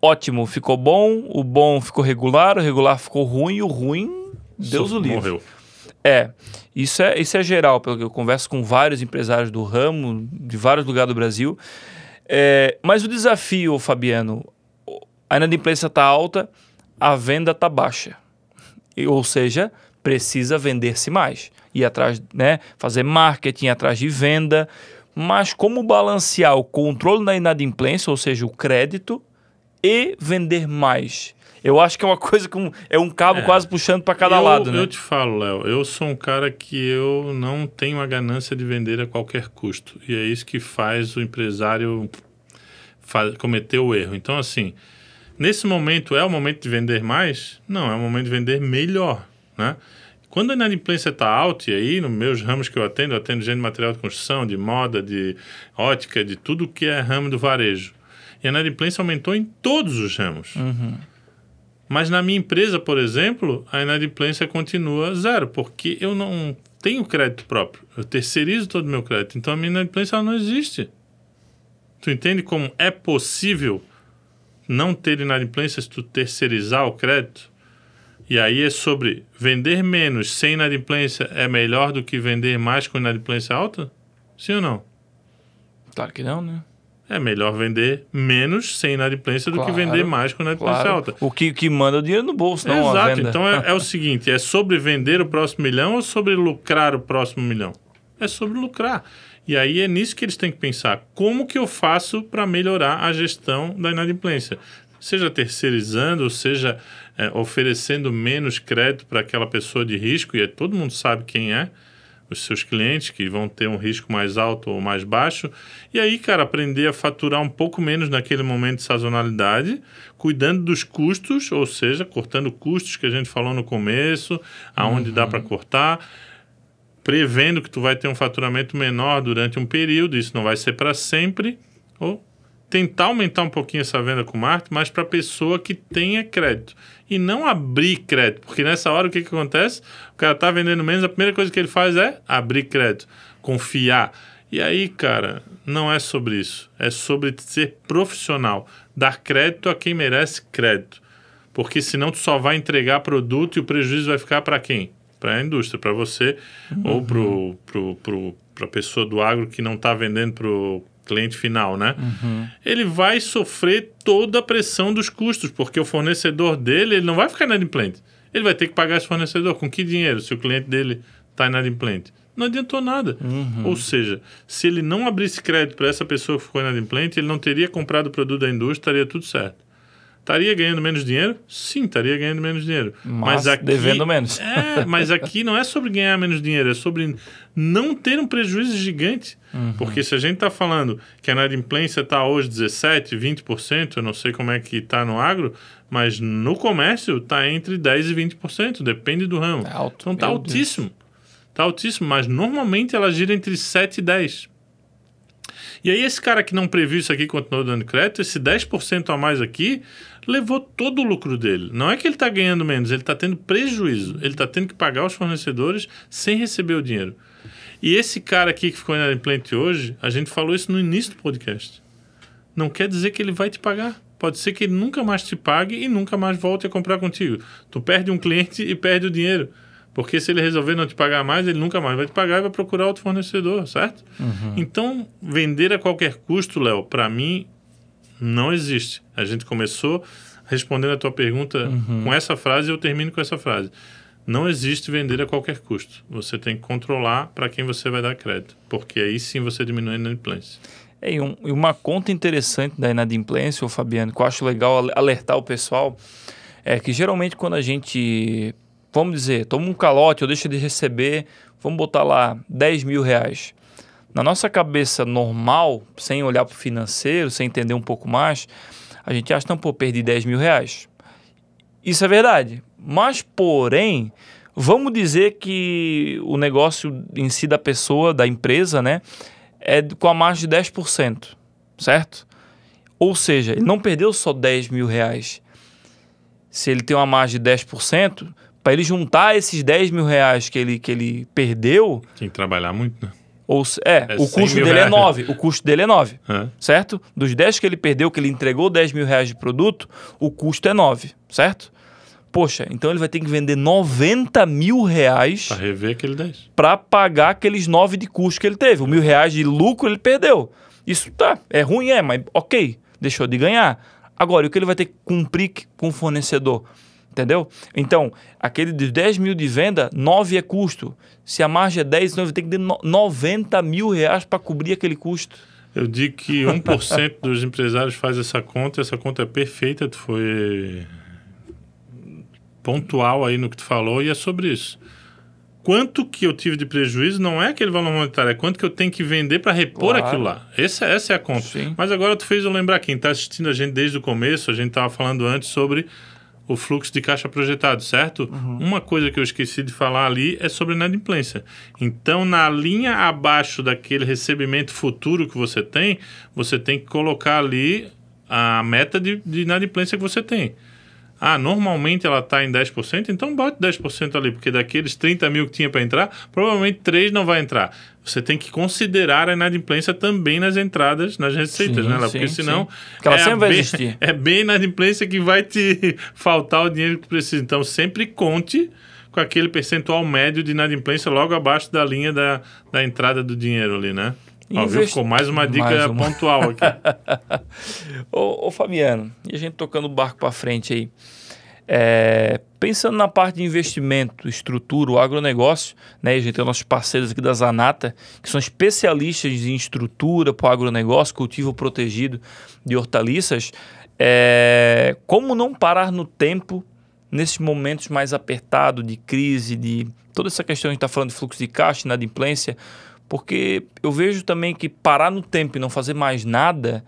ótimo ficou bom, o bom ficou regular, o regular ficou ruim e o ruim, Deus o livre. Morreu. Isso é geral, pelo que eu converso com vários empresários do ramo, de vários lugares do Brasil. Mas o desafio, Fabiano, a inadimplência está alta, a venda está baixa. Ou seja, precisa vender-se mais. Ir atrás, né, fazer marketing, ir atrás de venda. Mas como balancear o controle da inadimplência, ou seja, o crédito, e vender mais? Eu acho que é uma coisa que é um cabo quase puxando para cada lado, né? Eu te falo, Léo, eu sou um cara que eu não tenho a ganância de vender a qualquer custo. E é isso que faz o empresário cometer o erro. Então, assim, nesse momento é o momento de vender mais? Não, é o momento de vender melhor, né? Quando a inadimplência está alta, e aí nos meus ramos que eu atendo gente de material de construção, de moda, de ótica, de tudo que é ramo do varejo. E a inadimplência aumentou em todos os ramos. Mas na minha empresa, por exemplo, a inadimplência continua 0, porque eu não tenho crédito próprio. Eu terceirizo todo o meu crédito. Então a minha inadimplência ela não existe. Tu entende como é possível não ter inadimplência se tu terceirizar o crédito? E aí é sobre vender menos sem inadimplência é melhor do que vender mais com inadimplência alta? Sim ou não? Claro que não, né? É melhor vender menos sem inadimplência do que vender mais com inadimplência alta. O que manda o dinheiro no bolso, não a venda. Então é o seguinte, é sobre vender o próximo milhão ou sobre lucrar o próximo milhão? É sobre lucrar. E aí é nisso que eles têm que pensar. Como que eu faço para melhorar a gestão da inadimplência? Seja terceirizando, ou seja oferecendo menos crédito para aquela pessoa de risco, e todo mundo sabe quem é, os seus clientes que vão ter um risco mais alto ou mais baixo. E aí, cara, aprender a faturar um pouco menos naquele momento de sazonalidade, cuidando dos custos, ou seja, cortando custos que a gente falou no começo, aonde dá para cortar, prevendo que tu vai ter um faturamento menor durante um período, isso não vai ser para sempre, ou tentar aumentar um pouquinho essa venda com marketing, mas para a pessoa que tenha crédito. E não abrir crédito, porque nessa hora o que acontece? O cara está vendendo menos, a primeira coisa que ele faz é abrir crédito, confiar. E aí, cara, não é sobre isso. É sobre ser profissional, dar crédito a quem merece crédito. Porque senão tu só vai entregar produto e o prejuízo vai ficar para quem? Para a indústria, para você, ou para a pessoa do agro que não está vendendo para o cliente final, né? Ele vai sofrer toda a pressão dos custos, porque o fornecedor dele, ele não vai ficar inadimplente. Ele vai ter que pagar esse fornecedor. Com que dinheiro, se o cliente dele está inadimplente? Não adiantou nada. Ou seja, se ele não abrisse crédito para essa pessoa que ficou inadimplente, ele não teria comprado o produto da indústria, estaria tudo certo. Estaria ganhando menos dinheiro? Sim, estaria ganhando menos dinheiro. Mas aqui, devendo menos. Mas aqui não é sobre ganhar menos dinheiro, é sobre não ter um prejuízo gigante. Porque se a gente está falando que a inadimplência está hoje 17%, 20%, eu não sei como é que está no agro, mas no comércio está entre 10% e 20%, depende do ramo. É alto. Então está altíssimo. Está altíssimo, mas normalmente ela gira entre 7% e 10%. E aí esse cara que não previu isso aqui continuou dando crédito, esse 10% a mais aqui levou todo o lucro dele. Não é que ele está ganhando menos, ele está tendo prejuízo. Ele está tendo que pagar os fornecedores sem receber o dinheiro. E esse cara aqui que ficou inadimplente hoje, a gente falou isso no início do podcast. Não quer dizer que ele vai te pagar. Pode ser que ele nunca mais te pague e nunca mais volte a comprar contigo. Tu perde um cliente e perde o dinheiro. Porque se ele resolver não te pagar mais, ele nunca mais vai te pagar e vai procurar outro fornecedor, certo? Então, vender a qualquer custo, Léo, para mim, não existe. A gente começou respondendo a tua pergunta com essa frase e eu termino com essa frase. Não existe vender a qualquer custo. Você tem que controlar para quem você vai dar crédito. Porque aí sim você diminui a inadimplência. E uma conta interessante da inadimplência, ô Fabiano, que eu acho legal alertar o pessoal, é que geralmente quando a gente, vamos dizer, toma um calote ou deixa de receber, vamos botar lá 10 mil reais. Na nossa cabeça normal, sem olhar para o financeiro, sem entender um pouco mais, a gente acha, não, pô, perdi 10 mil reais. Isso é verdade. Mas, porém, vamos dizer que o negócio em si da pessoa, da empresa, né, é com a margem de 10%, certo? Ou seja, ele não perdeu só 10 mil reais. Se ele tem uma margem de 10%, para ele juntar esses 10 mil reais que ele perdeu... Tem que trabalhar muito, né? O custo dele é 9. O custo dele é 9, certo? Dos 10 que ele perdeu, que ele entregou 10 mil reais de produto, o custo é 9, certo? Poxa, então ele vai ter que vender 90 mil reais... Para rever aquele 10. Para pagar aqueles 9 de custo que ele teve. O 1.000 reais de lucro ele perdeu. Isso tá, é ruim, mas ok, deixou de ganhar. Agora, e o que ele vai ter que cumprir com o fornecedor? Entendeu? Então, aquele de 10 mil de venda, 9 é custo. Se a margem é 10, então ele vai ter que dar 90 mil reais para cobrir aquele custo. Eu digo que 1% dos empresários faz essa conta é perfeita, tu foi pontual aí no que tu falou, e é sobre isso. Quanto que eu tive de prejuízo não é aquele valor monetário, é quanto que eu tenho que vender para repor aquilo lá. Essa é a conta. Sim. Mas agora tu fez eu lembrar, quem está assistindo a gente desde o começo, a gente estava falando antes sobre o fluxo de caixa projetado, certo? Uma coisa que eu esqueci de falar ali é sobre inadimplência. Então, na linha abaixo daquele recebimento futuro que você tem que colocar ali a meta de inadimplência que você tem. Normalmente ela está em 10%, então bote 10% ali, porque daqueles 30 mil que tinha para entrar, provavelmente 3 não vai entrar. Você tem que considerar a inadimplência também nas entradas, nas receitas, sim, né? Porque senão... Porque ela sempre vai existir. É bem inadimplência que vai te faltar o dinheiro que precisa. Então, sempre conte com aquele percentual médio de inadimplência logo abaixo da linha da entrada do dinheiro ali, né? Ficou mais uma dica pontual aqui. Ô Fabiano, e a gente tocando o barco para frente aí, pensando na parte de investimento, estrutura, o agronegócio, né? A gente tem nossos parceiros aqui da Zanata, que são especialistas em estrutura para o agronegócio, cultivo protegido de hortaliças. Como não parar no tempo nesses momentos mais apertados de crise, de toda essa questão, a gente está falando de fluxo de caixa, inadimplência, porque eu vejo também que parar no tempo e não fazer mais nada,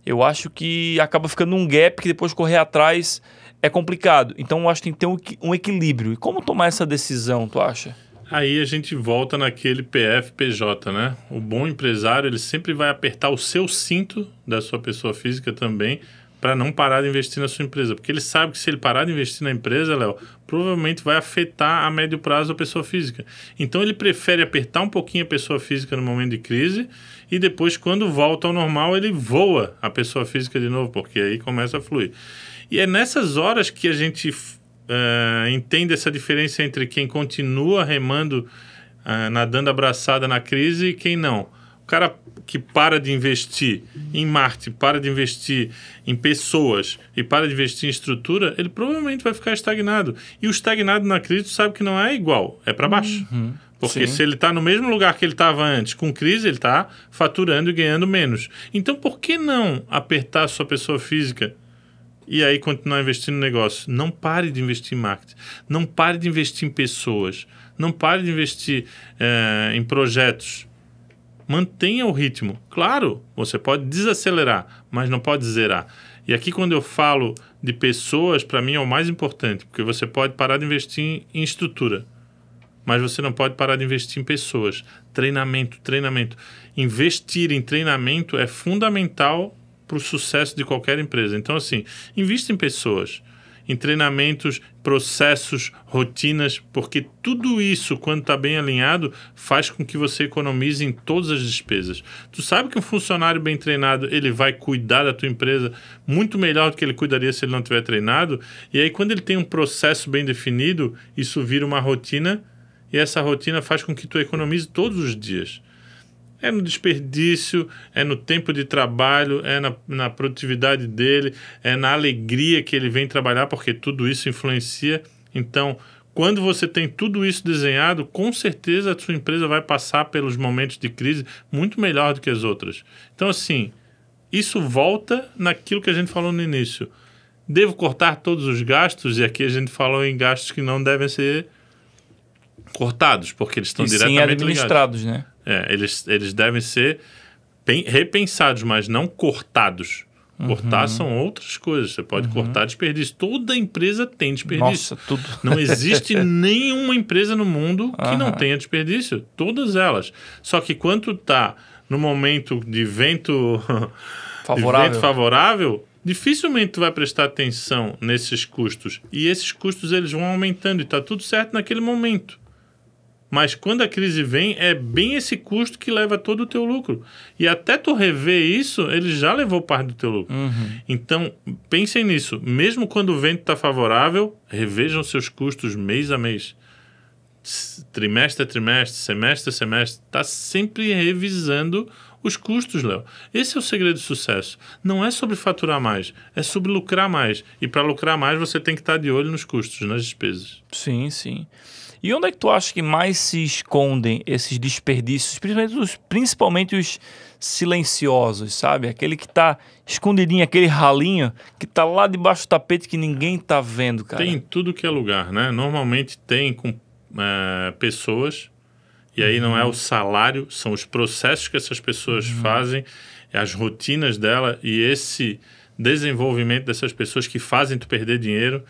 eu acho que acaba ficando um gap que depois correr atrás é complicado. Então eu acho que tem que ter um equilíbrio. E como tomar essa decisão, tu acha? Aí a gente volta naquele PF-PJ, né? O bom empresário, ele sempre vai apertar o seu cinto da sua pessoa física também, para não parar de investir na sua empresa. Porque ele sabe que se ele parar de investir na empresa, Léo, provavelmente vai afetar a médio prazo a pessoa física. Então ele prefere apertar um pouquinho a pessoa física no momento de crise e depois, quando volta ao normal, ele voa a pessoa física de novo, porque aí começa a fluir. E é nessas horas que a gente entende essa diferença entre quem continua remando, nadando abraçada na crise e quem não. O cara que para de investir em marketing, para de investir em pessoas e para de investir em estrutura, ele provavelmente vai ficar estagnado. E o estagnado na crise, tu sabe que não é igual, é para baixo. Porque se ele está no mesmo lugar que ele estava antes, com crise, ele está faturando e ganhando menos. Então, por que não apertar a sua pessoa física e aí continuar investindo no negócio? Não pare de investir em marketing. Não pare de investir em pessoas. Não pare de investir em projetos. Mantenha o ritmo. Claro, você pode desacelerar, mas não pode zerar. E aqui, quando eu falo de pessoas, para mim é o mais importante, porque você pode parar de investir em estrutura, mas você não pode parar de investir em pessoas. Treinamento. Investir em treinamento é fundamental para o sucesso de qualquer empresa. Então, assim, invista em pessoas, em treinamentos, processos, rotinas, porque tudo isso, quando está bem alinhado, faz com que você economize em todas as despesas. Tu sabe que um funcionário bem treinado, ele vai cuidar da tua empresa muito melhor do que ele cuidaria se ele não tiver treinado, e aí quando ele tem um processo bem definido, isso vira uma rotina, e essa rotina faz com que tu economize todos os dias. É no desperdício, é no tempo de trabalho, é na produtividade dele, é na alegria que ele vem trabalhar, porque tudo isso influencia. Então, Quando você tem tudo isso desenhado, com certeza a sua empresa vai passar pelos momentos de crise muito melhor do que as outras. Então, assim, isso volta naquilo que a gente falou no início. Devo cortar todos os gastos? E aqui a gente falou em gastos que não devem ser cortados, porque eles estão diretamente administrados, ligados. Né? Eles devem ser repensados, mas não cortados. Cortar são outras coisas. Você pode cortar desperdício. Toda empresa tem desperdício. Nossa, tudo. Não existe nenhuma empresa no mundo que não tenha desperdício. Todas elas. Só que quando está no momento de vento favorável, dificilmente tu vai prestar atenção nesses custos. E esses custos eles vão aumentando e está tudo certo naquele momento. Mas quando a crise vem, é bem esse custo que leva todo o teu lucro. E até tu rever isso, ele já levou parte do teu lucro. Então, pensem nisso. Mesmo quando o vento está favorável, revejam seus custos mês a mês. Trimestre a trimestre, semestre a semestre. Está sempre revisando os custos, Léo. Esse é o segredo do sucesso. Não é sobre faturar mais, é sobre lucrar mais. E para lucrar mais, você tem que estar de olho nos custos, nas despesas. Sim, sim. E onde é que tu acha que mais se escondem esses desperdícios, principalmente os silenciosos, sabe? Aquele que tá escondidinho, aquele ralinho que tá lá debaixo do tapete que ninguém tá vendo, cara. Tem em tudo que é lugar, né? Normalmente tem com pessoas, e aí não é o salário, são os processos que essas pessoas fazem, as rotinas dela e esse desenvolvimento dessas pessoas que fazem tu perder dinheiro.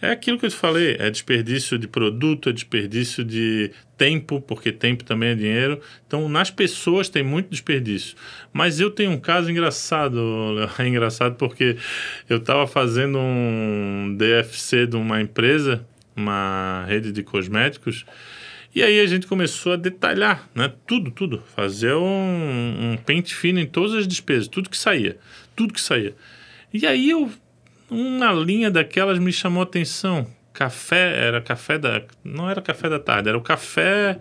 É aquilo que eu te falei, é desperdício de produto, é desperdício de tempo, porque tempo também é dinheiro. Então, nas pessoas tem muito desperdício. Mas eu tenho um caso engraçado, é engraçado porque eu estava fazendo um DFC de uma empresa, uma rede de cosméticos, e aí a gente começou a detalhar, né? Tudo. Fazer um pente fino em todas as despesas, tudo que saía. E aí uma linha daquelas me chamou a atenção. Não era café da tarde, era o café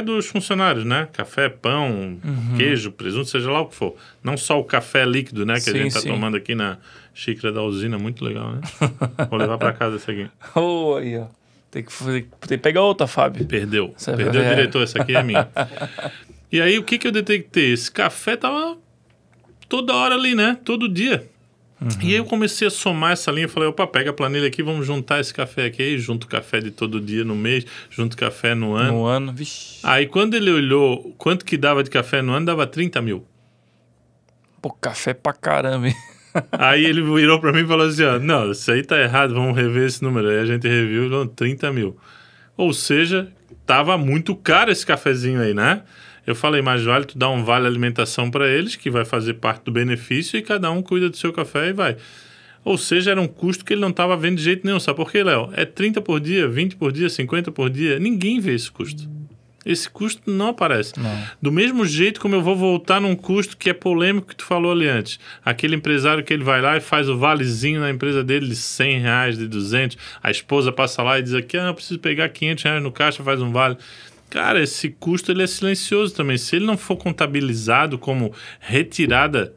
dos funcionários, né? Café, pão, queijo, presunto, seja lá o que for. Não só o café líquido, né? Que a gente tá tomando aqui na xícara da usina, muito legal, né? Vou levar para casa esse aqui. Aí, ó. Tem que pegar outra, Fábio. Perdeu o diretor, essa aqui é minha. E aí, o que eu detectei? Esse café tava toda hora ali, né? Todo dia. E aí eu comecei a somar essa linha, falei, opa, pega a planilha aqui, vamos juntar esse café aqui, aí junto o café de todo dia no mês, junto o café no ano. No ano, vixi. Aí quando ele olhou quanto que dava de café no ano, dava 30 mil. Pô, café pra caramba, hein? Aí ele virou pra mim e falou assim, ó, não, isso aí tá errado, vamos rever esse número. Aí a gente reviu, não, 30 mil. Ou seja, tava muito caro esse cafezinho aí, né? Eu falei, mais vale tu dar um vale alimentação para eles, que vai fazer parte do benefício, e cada um cuida do seu café e vai. Ou seja, era um custo que ele não estava vendo de jeito nenhum. Sabe por quê, Léo? É 30 por dia, 20 por dia, 50 por dia. Ninguém vê esse custo. Esse custo não aparece. Não. Do mesmo jeito como eu vou voltar num custo que é polêmico que tu falou ali antes. Aquele empresário que ele vai lá e faz o valezinho na empresa dele de 100 reais, de 200. A esposa passa lá e diz aqui, eu preciso pegar 500 reais no caixa, faz um vale. Cara, esse custo ele é silencioso também. Se ele não for contabilizado como retirada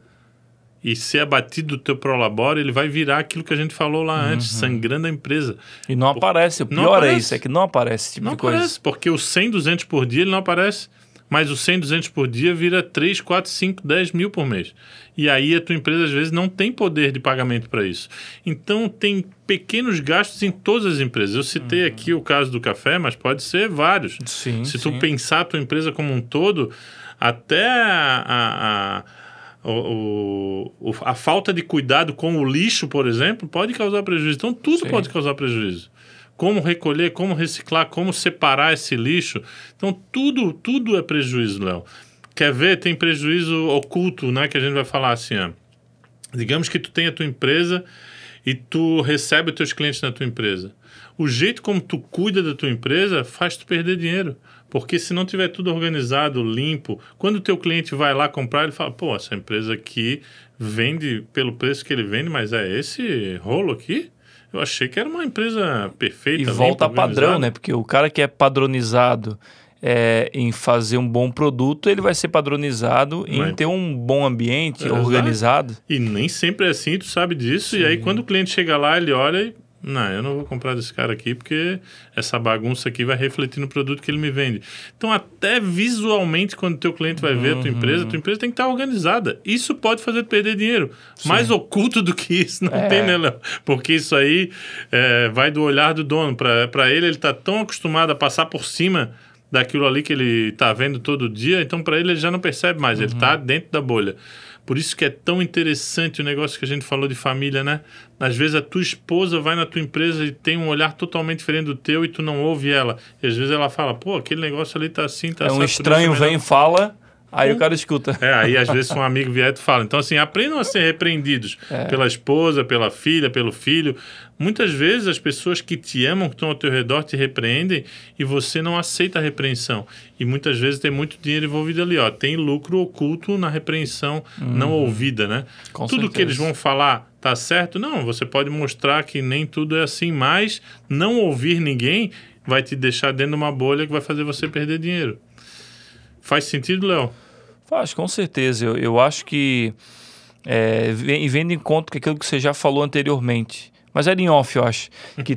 e ser abatido do teu prolabore, ele vai virar aquilo que a gente falou lá antes, sangrando a empresa. E não aparece. O pior é isso, é que não aparece esse tipo de coisa. Não aparece, porque o 100, 200 por dia ele não aparece. Mas o 100, 200 por dia vira 3, 4, 5, 10 mil por mês. E aí a tua empresa às vezes não tem poder de pagamento para isso. Então tem pequenos gastos em todas as empresas. Eu citei aqui o caso do café, mas pode ser vários. Sim, Se tu pensar a tua empresa como um todo, até a falta de cuidado com o lixo, por exemplo, pode causar prejuízo. Então tudo pode causar prejuízo. Como recolher, como reciclar, como separar esse lixo. Então, tudo é prejuízo, Léo. Quer ver? Tem prejuízo oculto, né? Que a gente vai falar assim, ó. Digamos que tu tem a tua empresa e tu recebe os teus clientes na tua empresa. O jeito como tu cuida da tua empresa faz tu perder dinheiro. Porque se não tiver tudo organizado, limpo, quando o teu cliente vai lá comprar, ele fala, pô, essa empresa aqui vende pelo preço que ele vende, mas é esse rolo aqui? Eu achei que era uma empresa perfeita. E volta a padrão, né? Porque o cara que é padronizado em fazer um bom produto, ele vai ser padronizado em ter um bom ambiente organizado. E nem sempre é assim, tu sabe disso. Sim. E aí, quando o cliente chega lá, ele olha e Não, eu não vou comprar desse cara aqui porque essa bagunça aqui vai refletir no produto que ele me vende. Então, até visualmente, quando o teu cliente vai ver a tua empresa tem que estar organizada. Isso pode fazer tu perder dinheiro. Sim. Mais oculto do que isso não tem, né, Léo? Porque isso aí vai do olhar do dono. Para ele está tão acostumado a passar por cima daquilo ali que ele está vendo todo dia, então para ele já não percebe mais, ele está dentro da bolha. Por isso que é tão interessante o negócio que a gente falou de família, né? Às vezes a tua esposa vai na tua empresa e tem um olhar totalmente diferente do teu e tu não ouve ela. E às vezes ela fala, pô, aquele negócio ali tá assim, tá assim. Um estranho vem e fala, aí o cara escuta. Aí às vezes um amigo vier e tu fala. Então assim, aprendam a ser repreendidos pela esposa, pela filha, pelo filho. Muitas vezes as pessoas que te amam, que estão ao teu redor, te repreendem e você não aceita a repreensão. E muitas vezes tem muito dinheiro envolvido ali, ó. Tem lucro oculto na repreensão não ouvida, né? Com Tudo certeza. que eles vão falar tá certo? Não, você pode mostrar que nem tudo é assim, mas não ouvir ninguém vai te deixar dentro de uma bolha que vai fazer você perder dinheiro. Faz sentido, Léo? Faz, com certeza. Eu acho que vendo em conta que aquilo que você já falou anteriormente, mas era em off, eu acho, que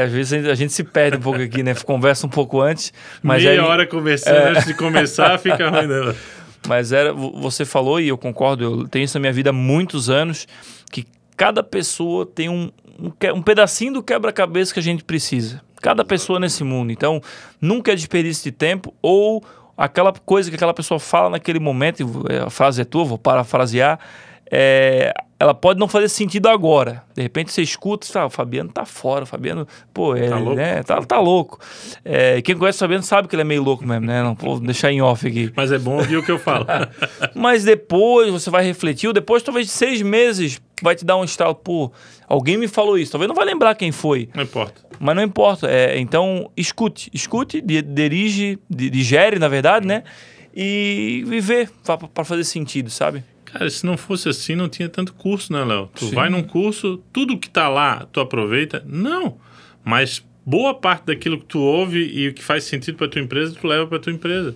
às vezes a gente se perde um pouco aqui, né? Conversa um pouco antes, mas meia hora conversando antes de começar, fica ruim dela. Mas você falou, e eu concordo, eu tenho isso na minha vida há muitos anos, que cada pessoa tem um pedacinho do quebra-cabeça que a gente precisa. Cada pessoa nesse mundo. Então, nunca é desperdício de tempo ou aquela coisa que aquela pessoa fala naquele momento, a frase é tua, vou parafrasear, ela pode não fazer sentido agora. De repente você escuta e fala, o Fabiano tá fora, o Fabiano, pô, tá louco. Né, tá louco. Quem conhece o Fabiano sabe que ele é meio louco mesmo, né? Não vou deixar em off aqui. Mas é bom ouvir o que eu falo. Mas depois você vai refletir, ou depois talvez de 6 meses vai te dar um estalo, pô, alguém me falou isso, talvez não vai lembrar quem foi. Não importa. Mas não importa, então escute, digere, na verdade, né? E vê para fazer sentido, sabe? Cara, se não fosse assim, não tinha tanto curso, né, Léo? Tu Sim. vai num curso, tudo que tá lá, tu aproveita? Não. Mas boa parte daquilo que tu ouve e o que faz sentido para tua empresa, tu leva para tua empresa.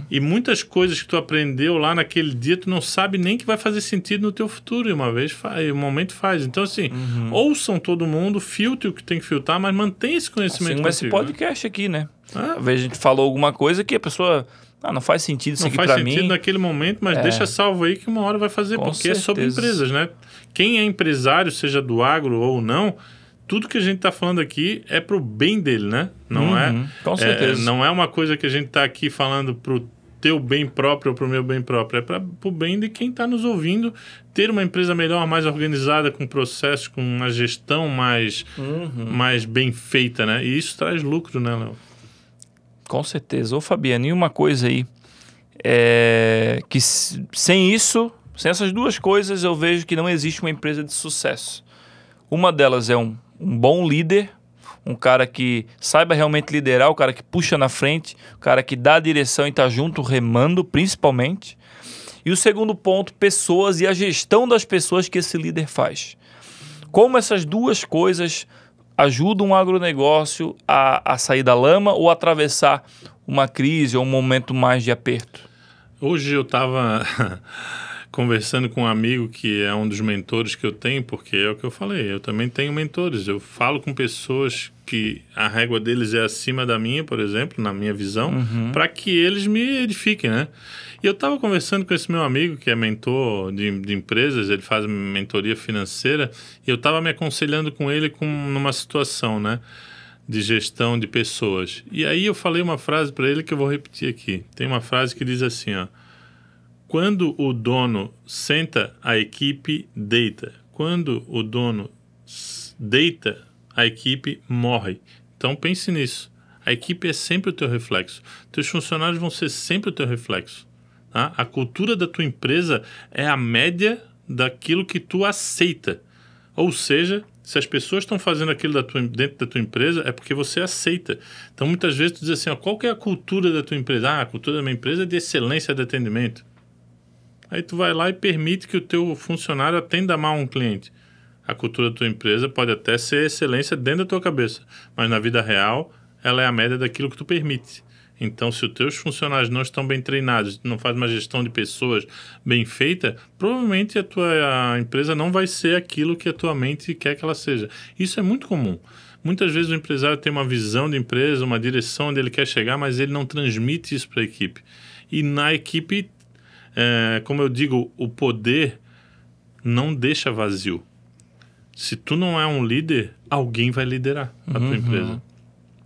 E muitas coisas que tu aprendeu lá naquele dia, tu não sabe nem que vai fazer sentido no teu futuro. E uma vez faz, e um momento faz. Então, assim, ouçam todo mundo, filtre o que tem que filtrar, mas mantenha esse conhecimento Assim como esse contigo, podcast aqui, né? Ah. Às vezes a gente falou alguma coisa que a pessoa... não faz sentido isso não aqui faz pra sentido mim. naquele momento, mas deixa salvo aí que uma hora vai fazer, Com porque é sobre certeza. empresas, né? Quem é empresário, seja do agro ou não, tudo que a gente está falando aqui é pro bem dele, né? Não Com certeza. não é uma coisa que a gente está aqui falando pro teu bem próprio ou pro meu bem próprio, é pro bem de quem está nos ouvindo, ter uma empresa melhor, mais organizada, com processos, com uma gestão mais bem feita, né? E isso traz lucro, né, Léo? Com certeza. Ô, Fabiano, e uma coisa aí, que sem essas duas coisas, eu vejo que não existe uma empresa de sucesso. Uma delas é um bom líder, um cara que saiba realmente liderar, o cara que puxa na frente, o cara que dá a direção e está junto remando, principalmente. E o segundo ponto, pessoas e a gestão das pessoas que esse líder faz. Como essas duas coisas ajudam o agronegócio a sair da lama ou atravessar uma crise ou um momento mais de aperto? Hoje eu estava conversando com um amigo que é um dos mentores que eu tenho, porque é o que eu falei, eu também tenho mentores. Eu falo com pessoas que a régua deles é acima da minha, por exemplo, na minha visão, para que eles me edifiquem, né? E eu estava conversando com esse meu amigo, que é mentor de empresas, ele faz mentoria financeira, e eu estava me aconselhando com ele numa situação, né, de gestão de pessoas. E aí eu falei uma frase para ele que eu vou repetir aqui. Tem uma frase que diz assim, ó: quando o dono senta, a equipe deita. Quando o dono deita, a equipe morre. Então pense nisso. A equipe é sempre o teu reflexo. Teus funcionários vão ser sempre o teu reflexo. Tá? A cultura da tua empresa é a média daquilo que tu aceita. Ou seja, se as pessoas estão fazendo aquilo dentro da tua empresa, é porque você aceita. Então, muitas vezes tu diz assim, ó, qual que é a cultura da tua empresa? A cultura da minha empresa é de excelência de atendimento. Aí tu vai lá e permite que o teu funcionário atenda mal um cliente. A cultura da tua empresa pode até ser excelência dentro da tua cabeça, mas na vida real, ela é a média daquilo que tu permite. Então, se os teus funcionários não estão bem treinados, não faz uma gestão de pessoas bem feita, provavelmente a tua empresa não vai ser aquilo que a tua mente quer que ela seja. Isso é muito comum. Muitas vezes o empresário tem uma visão de empresa, uma direção onde ele quer chegar, mas ele não transmite isso para a equipe. E na equipe, como eu digo, o poder não deixa vazio. Se tu não é um líder, alguém vai liderar a tua empresa.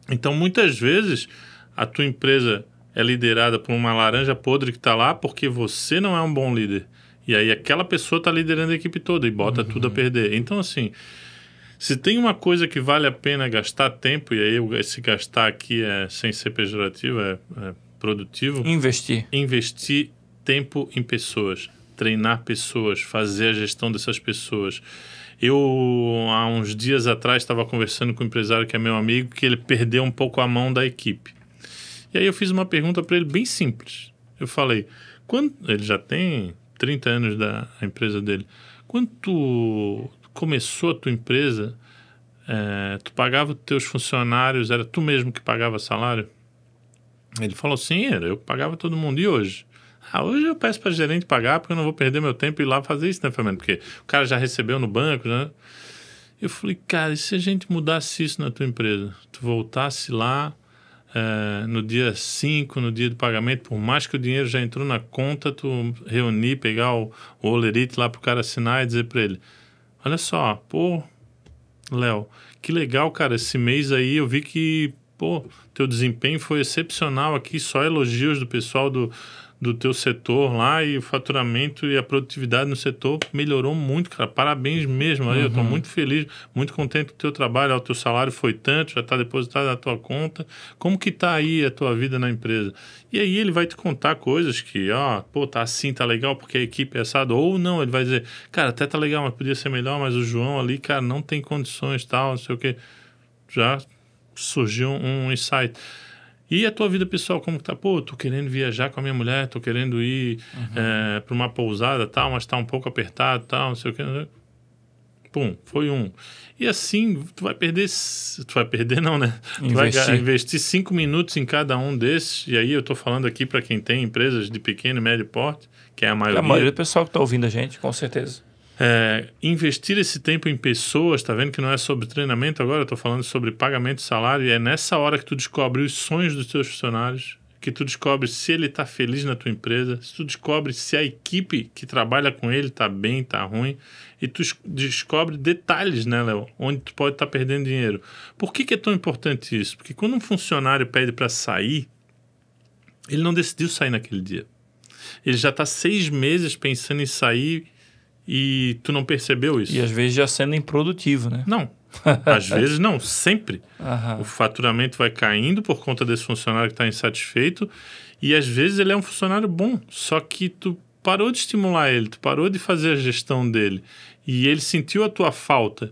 Então, muitas vezes, a tua empresa é liderada por uma laranja podre que está lá porque você não é um bom líder. E aí aquela pessoa está liderando a equipe toda e bota tudo a perder. Então, assim, se tem uma coisa que vale a pena gastar tempo, e aí esse gastar aqui sem ser pejorativo, é produtivo. Investir tempo em pessoas, treinar pessoas, fazer a gestão dessas pessoas. Eu, há uns dias atrás, estava conversando com um empresário que é meu amigo, que ele perdeu um pouco a mão da equipe. E aí eu fiz uma pergunta para ele bem simples. Eu falei, ele já tem 30 anos da empresa dele. Quando tu começou a tua empresa, tu pagava os teus funcionários, era tu mesmo que pagava salário? Ele falou, sim, eu pagava todo mundo. E hoje? Hoje eu peço para gerente pagar porque eu não vou perder meu tempo e ir lá fazer isso, né, Fernando? Porque o cara já recebeu no banco, né? Eu falei, cara, e se a gente mudasse isso na tua empresa? Tu voltasse lá no dia 5, no dia do pagamento, por mais que o dinheiro já entrou na conta, tu reunir, pegar o olerite lá pro cara assinar e dizer para ele, olha só, pô, Léo, que legal, cara, esse mês aí eu vi que, pô, teu desempenho foi excepcional aqui, só elogios do pessoal do teu setor lá e o faturamento e a produtividade no setor melhorou muito, cara. Parabéns mesmo. Aí eu estou muito feliz, muito contente com o teu trabalho. O teu salário foi tanto, já está depositado na tua conta. Como que está aí a tua vida na empresa? E aí ele vai te contar coisas que, pô, tá assim, tá legal porque a equipe é assada. Ou não, ele vai dizer, cara, até tá legal, mas podia ser melhor, mas o João ali, cara, não tem condições, tal, não sei o quê. Já surgiu um insight. E a tua vida pessoal, como que tá? Pô, tô querendo viajar com a minha mulher, tô querendo ir para uma pousada, tal, mas tá um pouco apertado, tal, não sei o que. Pum, foi um. E assim, tu vai perder não, né? Tu vai investir 5 minutos em cada um desses, e aí eu tô falando aqui para quem tem empresas de pequeno e médio porte, que é a maioria. A maioria do pessoal que tá ouvindo a gente, com certeza. Investir esse tempo em pessoas, tá vendo que não é sobre treinamento agora, eu tô falando sobre pagamento de salário, e é nessa hora que tu descobre os sonhos dos teus funcionários, que tu descobre se ele tá feliz na tua empresa, se tu descobre se a equipe que trabalha com ele tá bem, tá ruim, e tu descobre detalhes, né, Léo, onde tu pode estar perdendo dinheiro. Por que é tão importante isso? Porque quando um funcionário pede para sair, ele não decidiu sair naquele dia. Ele já tá 6 meses pensando em sair e tu não percebeu isso. E às vezes já sendo improdutivo, né? Não. Às vezes não, sempre. O faturamento vai caindo por conta desse funcionário que está insatisfeito e às vezes ele é um funcionário bom, só que tu parou de estimular ele, tu parou de fazer a gestão dele e ele sentiu a tua falta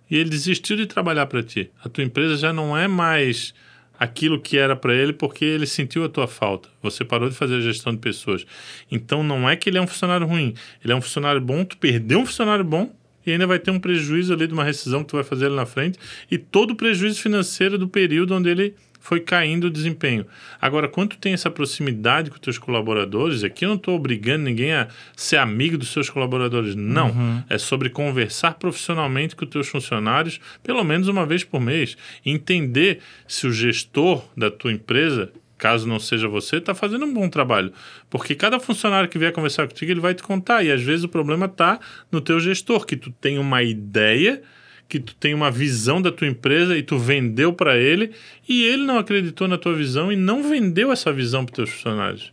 e ele desistiu de trabalhar para ti. A tua empresa já não é mais aquilo que era para ele porque ele sentiu a tua falta. Você parou de fazer a gestão de pessoas. Então não é que ele é um funcionário ruim, ele é um funcionário bom, tu perdeu um funcionário bom e ainda vai ter um prejuízo ali de uma rescisão que tu vai fazer ali na frente e todo o prejuízo financeiro do período onde ele foi caindo o desempenho. Agora, quando tu tem essa proximidade com os teus colaboradores, aqui eu não estou obrigando ninguém a ser amigo dos seus colaboradores, não. É sobre conversar profissionalmente com os teus funcionários, pelo menos uma vez por mês. Entender se o gestor da tua empresa, caso não seja você, está fazendo um bom trabalho. Porque cada funcionário que vier conversar contigo, ele vai te contar. E às vezes o problema está no teu gestor, que tu tem uma ideia, que tu tem uma visão da tua empresa e tu vendeu para ele e ele não acreditou na tua visão e não vendeu essa visão para os teus funcionários.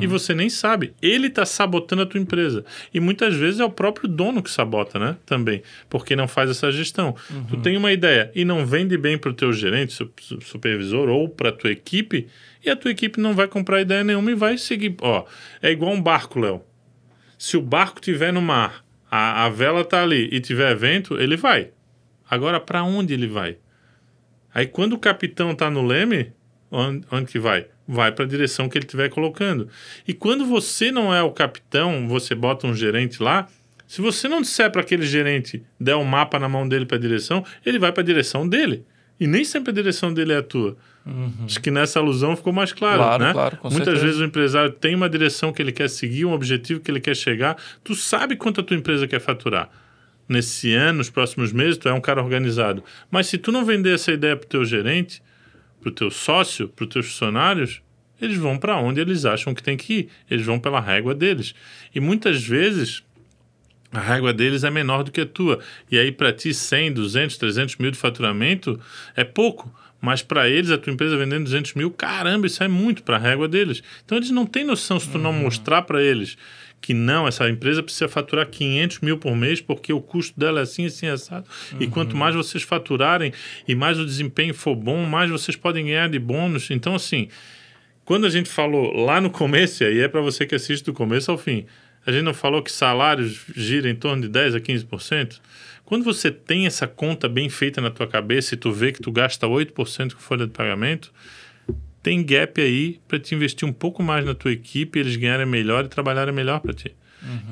E você nem sabe. Ele está sabotando a tua empresa. E muitas vezes é o próprio dono que sabota, né? Também. Porque não faz essa gestão. Tu tem uma ideia e não vende bem para o teu gerente, supervisor ou para a tua equipe e a tua equipe não vai comprar ideia nenhuma e vai seguir. É igual um barco, Léo. Se o barco estiver no mar, a vela está ali e tiver vento, ele vai. Agora, para onde ele vai? Aí, quando o capitão está no leme, onde que vai? Vai para a direção que ele estiver colocando. E quando você não é o capitão, você bota um gerente lá, se você não disser para aquele gerente, der um mapa na mão dele para a direção, ele vai para a direção dele. E nem sempre a direção dele é a tua. Acho que nessa alusão ficou mais claro, Claro, né? claro, com Muitas certeza. vezes o empresário tem uma direção que ele quer seguir, um objetivo que ele quer chegar. Tu sabe quanto a tua empresa quer faturar. Nesse ano, nos próximos meses, tu é um cara organizado. Mas se tu não vender essa ideia pro teu gerente, pro teu sócio, pros teus funcionários, eles vão para onde eles acham que tem que ir. Eles vão pela régua deles. E muitas vezes a régua deles é menor do que a tua. E aí para ti 100, 200, 300 mil de faturamento é pouco. Mas para eles, a tua empresa vendendo 200 mil, caramba, isso é muito para a régua deles. Então eles não têm noção, se tu não mostrar para eles que não, essa empresa precisa faturar 500 mil por mês porque o custo dela é assim, assim, assado. E quanto mais vocês faturarem e mais o desempenho for bom, mais vocês podem ganhar de bônus. Então, assim, quando a gente falou lá no começo, e aí é para você que assiste do começo ao fim, a gente não falou que salários giram em torno de 10% a 15%? Quando você tem essa conta bem feita na tua cabeça e tu vê que tu gasta 8% com folha de pagamento, tem gap aí para te investir um pouco mais na tua equipe, eles ganharem melhor e trabalharem melhor para ti.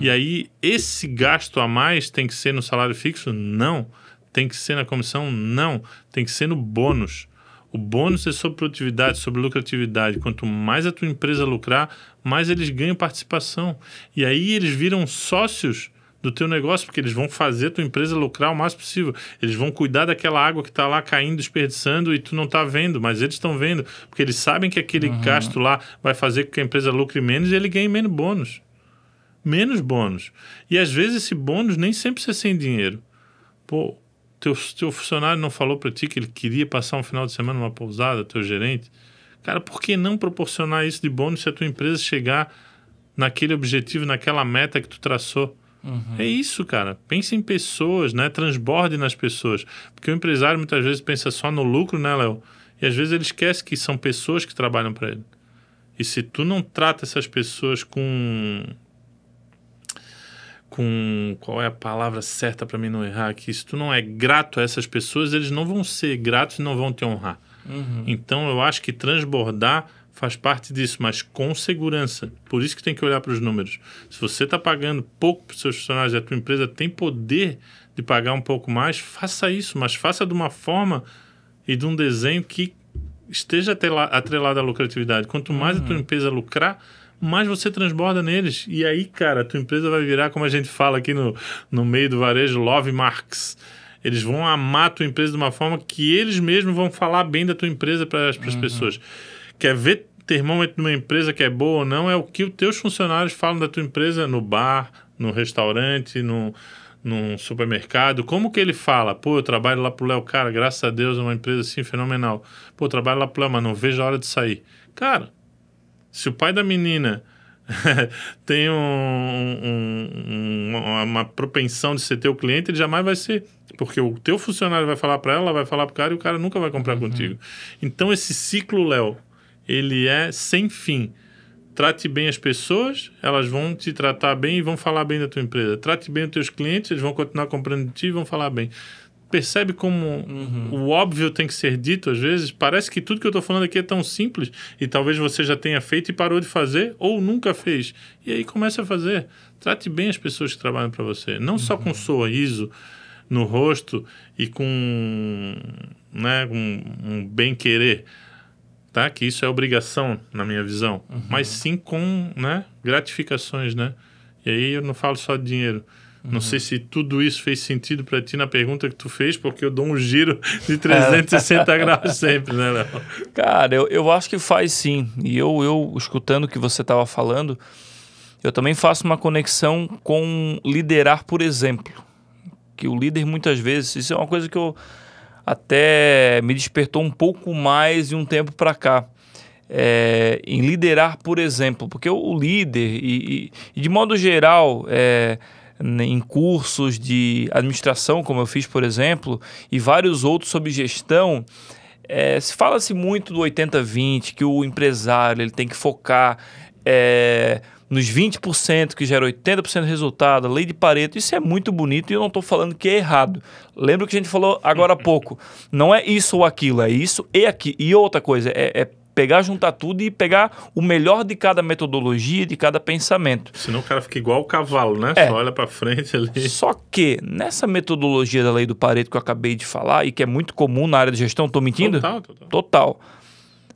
E aí, esse gasto a mais tem que ser no salário fixo? Não. Tem que ser na comissão? Não. Tem que ser no bônus. O bônus é sobre produtividade, sobre lucratividade. Quanto mais a tua empresa lucrar, mais eles ganham participação. E aí eles viram sócios do teu negócio, porque eles vão fazer a tua empresa lucrar o mais possível. Eles vão cuidar daquela água que está lá caindo, desperdiçando, e tu não está vendo, mas eles estão vendo, porque eles sabem que aquele gasto lá vai fazer com que a empresa lucre menos e ele ganhe menos bônus. Menos bônus. E às vezes esse bônus nem sempre precisa ser em dinheiro. Pô, teu funcionário não falou para ti que ele queria passar um final de semana numa pousada, teu gerente? Cara, por que não proporcionar isso de bônus se a tua empresa chegar naquele objetivo, naquela meta que tu traçou? É isso, cara. Pense em pessoas, né? Transborde nas pessoas. Porque o empresário muitas vezes pensa só no lucro, né, Léo? E às vezes ele esquece que são pessoas que trabalham para ele. E se tu não trata essas pessoas com qual é a palavra certa para mim não errar aqui? Se tu não é grato a essas pessoas, eles não vão ser gratos e não vão te honrar. Então eu acho que transbordar faz parte disso, mas com segurança. Por isso que tem que olhar para os números. Se você está pagando pouco para os seus funcionários e a tua empresa tem poder de pagar um pouco mais, faça isso, mas faça de uma forma e de um desenho que esteja atrelado à lucratividade. Quanto mais a tua empresa lucrar, mais você transborda neles. E aí, cara, a tua empresa vai virar, como a gente fala aqui no meio do varejo, love marks. Eles vão amar a tua empresa de uma forma que eles mesmos vão falar bem da tua empresa para as pessoas. Quer ver termômetro de uma empresa que é boa ou não? É o que os teus funcionários falam da tua empresa no bar, no restaurante, num supermercado. Como que ele fala? Pô, eu trabalho lá pro Léo, cara, graças a Deus é uma empresa assim fenomenal. Pô, eu trabalho lá pro Léo, mas não vejo a hora de sair. Cara, se o pai da menina tem uma propensão de ser teu cliente, ele jamais vai ser. Porque o teu funcionário vai falar para ela vai falar pro cara e o cara nunca vai comprar contigo. Então esse ciclo, Léo, ele é sem fim. Trate bem as pessoas, elas vão te tratar bem e vão falar bem da tua empresa. Trate bem os teus clientes, eles vão continuar comprando de ti e vão falar bem. Percebe como o óbvio tem que ser dito às vezes? Parece que tudo que eu estou falando aqui é tão simples e talvez você já tenha feito e parou de fazer ou nunca fez. E aí comece a fazer. Trate bem as pessoas que trabalham para você. Não só com sorriso no rosto e com, né, um bem-querer, tá? Que isso é obrigação, na minha visão. Mas sim com, né, gratificações, né? E aí eu não falo só de dinheiro. Não sei se tudo isso fez sentido para ti na pergunta que tu fez, porque eu dou um giro de 360 graus sempre, né, Léo? Cara, eu acho que faz sim. E eu escutando o que você estava falando, eu também faço uma conexão com liderar por exemplo. Que o líder muitas vezes, isso é uma coisa que eu até me despertou um pouco mais de um tempo para cá. Em liderar por exemplo. Porque o líder, e de modo geral, em cursos de administração, como eu fiz, por exemplo, e vários outros sobre gestão, se fala-se muito do 80-20, que o empresário ele tem que focar nos 20% que gera 80% do resultado, a lei de Pareto. Isso é muito bonito e eu não estou falando que é errado. Lembra o que a gente falou agora há pouco. Não é isso ou aquilo, é isso e aquilo. E outra coisa, pegar, juntar tudo e pegar o melhor de cada metodologia, de cada pensamento. Senão o cara fica igual o cavalo, né? Só olha para frente ali. Só que nessa metodologia da lei do Pareto que eu acabei de falar e que é muito comum na área de gestão, estou mentindo? Total.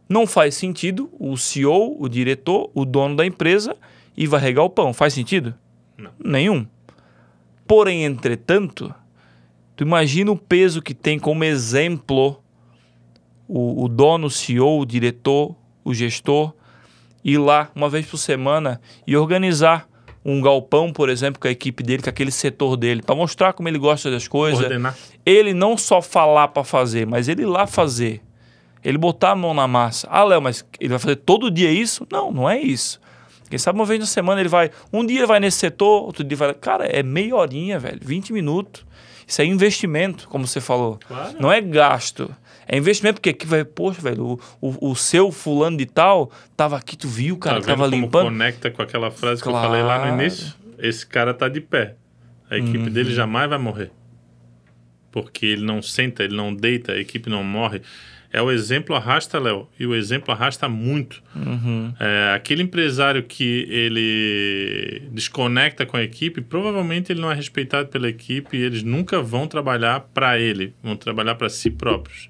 Não faz sentido o CEO, o diretor, o dono da empresa e vai regar o pão. Faz sentido? Não. Nenhum. Porém, entretanto, tu imagina o peso que tem como exemplo o dono, o CEO, o diretor, o gestor, ir lá uma vez por semana e organizar um galpão, por exemplo, com a equipe dele, com aquele setor dele, para mostrar como ele gosta das coisas. Ordenar. Ele não só falar para fazer, mas ele ir lá fazer. Ele botar a mão na massa. Ah, Léo, mas ele vai fazer todo dia isso? Não, não é isso. Quem sabe uma vez na semana ele vai... Um dia ele vai nesse setor, outro dia vai... Cara, é meia horinha, velho. 20 minutos. Isso é investimento, como você falou. Claro. Não é gasto. É investimento porque aqui vai... Poxa, velho, o seu fulano de tal tava aqui, tu viu, cara, tá tava como limpando. Conecta com aquela frase que eu falei lá no início? Esse cara tá de pé. A equipe dele jamais vai morrer. Porque ele não senta, ele não deita, a equipe não morre. É o exemplo arrasta, Léo, e o exemplo arrasta muito. Aquele empresário que ele desconecta com a equipe, provavelmente ele não é respeitado pela equipe e eles nunca vão trabalhar para ele, vão trabalhar para si próprios.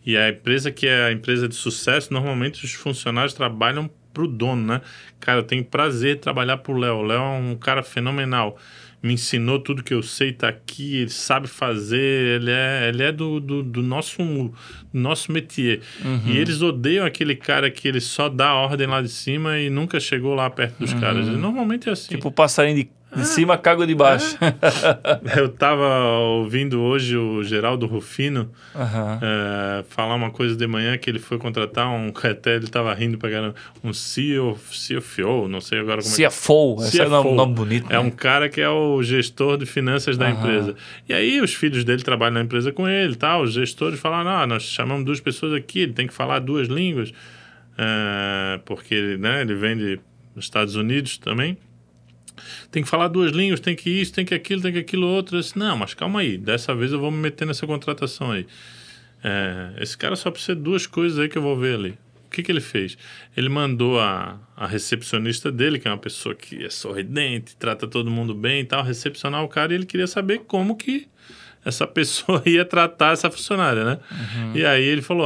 E a empresa que é a empresa de sucesso, normalmente os funcionários trabalham para o dono, né? Cara, eu tenho prazer de trabalhar para o Léo. O Léo é um cara fenomenal. Me ensinou tudo que eu sei, tá aqui, ele sabe fazer, ele é do nosso métier. E eles odeiam aquele cara que ele só dá a ordem lá de cima e nunca chegou lá perto dos caras. E normalmente é assim. Tipo o passarinho de cima, caga de baixo. Eu tava ouvindo hoje o Geraldo Rufino falar uma coisa de manhã que ele foi contratar até ele tava rindo pra caramba, um CFO, não sei agora como é que... CFO, esse é um nome bonito. É um cara que é o gestor de finanças da empresa. E aí os filhos dele trabalham na empresa com ele, tá? Os gestores falaram, nós chamamos 2 pessoas aqui, ele tem que falar 2 línguas, porque né, ele vende nos Estados Unidos também. Tem que falar 2 línguas, tem que isso, tem que aquilo outro. Eu disse, não, mas calma aí, dessa vez eu vou me meter nessa contratação aí. Esse cara só precisa de 2 coisas aí que eu vou ver ali. O que ele fez? Ele mandou a recepcionista dele, que é uma pessoa que é sorridente, trata todo mundo bem e tal, recepcionar o cara, e ele queria saber como que essa pessoa ia tratar essa funcionária, né? E aí ele falou,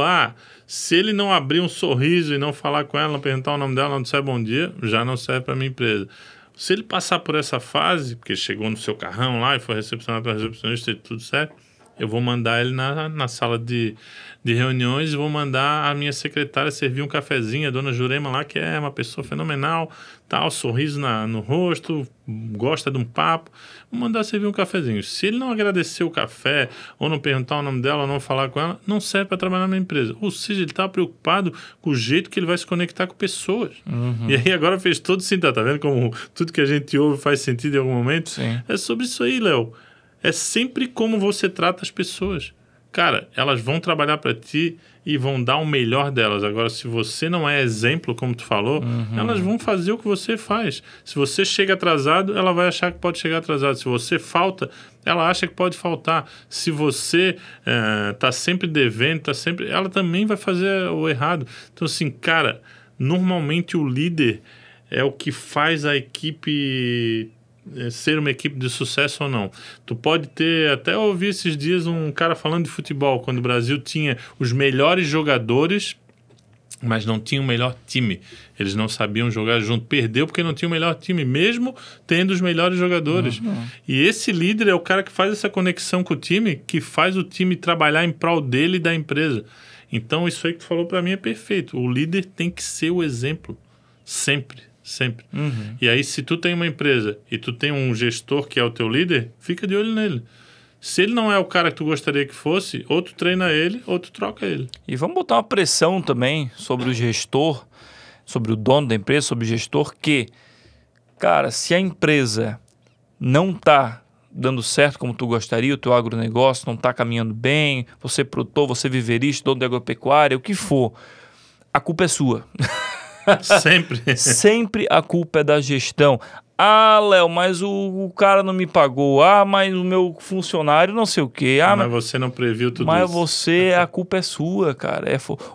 se ele não abrir um sorriso e não falar com ela, não perguntar o nome dela, não disser bom dia, já não serve para minha empresa. Se ele passar por essa fase, porque chegou no seu carrão lá e foi recepcionado pela recepcionista e tudo certo, eu vou mandar ele na sala de reuniões e vou mandar a minha secretária servir um cafezinho, a dona Jurema lá, que é uma pessoa fenomenal, tal, sorriso no rosto, gosta de um papo, vou mandar servir um cafezinho. Se ele não agradecer o café, ou não perguntar o nome dela, ou não falar com ela, não serve para trabalhar na empresa. Ou seja, ele está preocupado com o jeito que ele vai se conectar com pessoas. E aí agora fez todo sentido, tá vendo como tudo que a gente ouve faz sentido em algum momento? Sim. É sobre isso aí, Léo. É sempre como você trata as pessoas. Cara, elas vão trabalhar para ti e vão dar o melhor delas. Agora, se você não é exemplo, como tu falou, elas vão fazer o que você faz. Se você chega atrasado, ela vai achar que pode chegar atrasado. Se você falta, ela acha que pode faltar. Se você tá sempre devendo, ela também vai fazer o errado. Então, assim, cara, normalmente o líder é o que faz a equipe ser uma equipe de sucesso ou não. Tu pode ter, até ouvi esses dias um cara falando de futebol, quando o Brasil tinha os melhores jogadores, mas não tinha o melhor time. Eles não sabiam jogar junto. Perdeu porque não tinha o melhor time, mesmo tendo os melhores jogadores. E esse líder é o cara que faz essa conexão com o time, que faz o time trabalhar em prol dele e da empresa. Então, isso aí que tu falou para mim é perfeito. O líder tem que ser o exemplo. Sempre. Sempre. E aí, se tu tem uma empresa e tu tem um gestor que é o teu líder, fica de olho nele. Se ele não é o cara que tu gostaria que fosse, ou tu treina ele, ou tu troca ele. E vamos botar uma pressão também sobre o gestor, sobre o dono da empresa, sobre o gestor, que, cara, se a empresa não está dando certo como tu gostaria, o teu agronegócio não está caminhando bem, você é produtor, você é viverista, dono de agropecuária, o que for, a culpa é sua. Sempre. Sempre a culpa é da gestão. Ah, Léo, mas o cara não me pagou. Ah, mas o meu funcionário não sei o quê. Ah, Mas você não previu tudo mas isso. você, a culpa é sua, cara.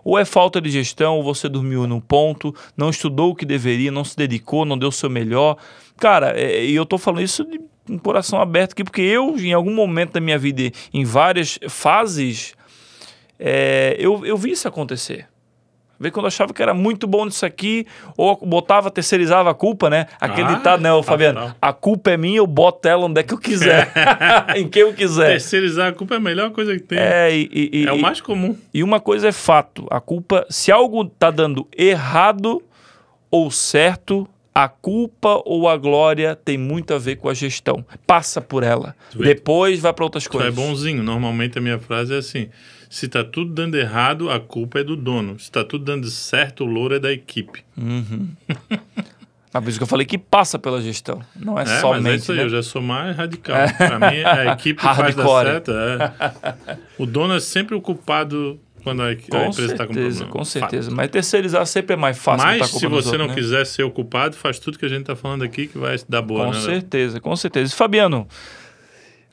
Ou é falta de gestão, ou você dormiu num ponto, não estudou o que deveria, não se dedicou, não deu o seu melhor. Cara, e eu tô falando isso de um coração aberto aqui, porque eu, em algum momento da minha vida, em várias fases, eu vi isso acontecer. Vê quando eu achava que era muito bom nisso aqui, ou terceirizava a culpa, né? Aquele ditado, né, Fabiano? A culpa é minha, eu boto ela onde é que eu quiser. Em quem eu quiser. Terceirizar a culpa é a melhor coisa que tem. É o mais comum. E uma coisa é fato, a culpa, se algo tá dando errado ou certo, a culpa ou a glória tem muito a ver com a gestão. Passa por ela. Depois vai para outras coisas. É bonzinho. Normalmente a minha frase é assim: se tá tudo dando errado, a culpa é do dono. Se tá tudo dando certo, o louro é da equipe. Mas por isso que eu falei que passa pela gestão. Não é somente. Mas é isso aí, né? eu já sou mais radical. Para mim, a equipe faz dar certo. O dono é sempre o culpado quando a empresa está com problema. Com certeza. Mas terceirizar sempre é mais fácil. Mas se você não quiser ser o culpado, faz tudo que a gente está falando aqui que vai dar boa. Com certeza, com certeza. E Fabiano,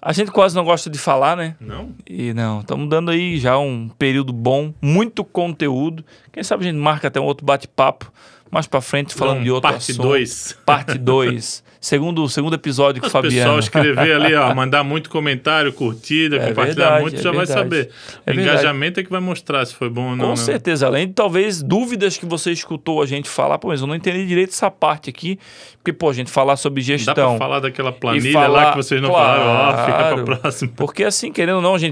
a gente quase não gosta de falar, né? Não? E não, estamos dando aí já um período bom, muito conteúdo. Quem sabe a gente marca até um outro bate-papo mais pra frente, falando de outro assunto. Parte 2. Parte 2. Segundo episódio com o Fabiano. O pessoal escrever ali, ó, mandar muito comentário, curtida, compartilhar muito, já vai saber. O engajamento é que vai mostrar se foi bom ou não. Com certeza. Além de talvez dúvidas que você escutou a gente falar, pô, mas eu não entendi direito essa parte aqui, porque, pô, a gente falar sobre gestão. Dá pra falar daquela planilha lá que vocês não falaram, ó, fica pra próxima. Porque assim, querendo ou não, se a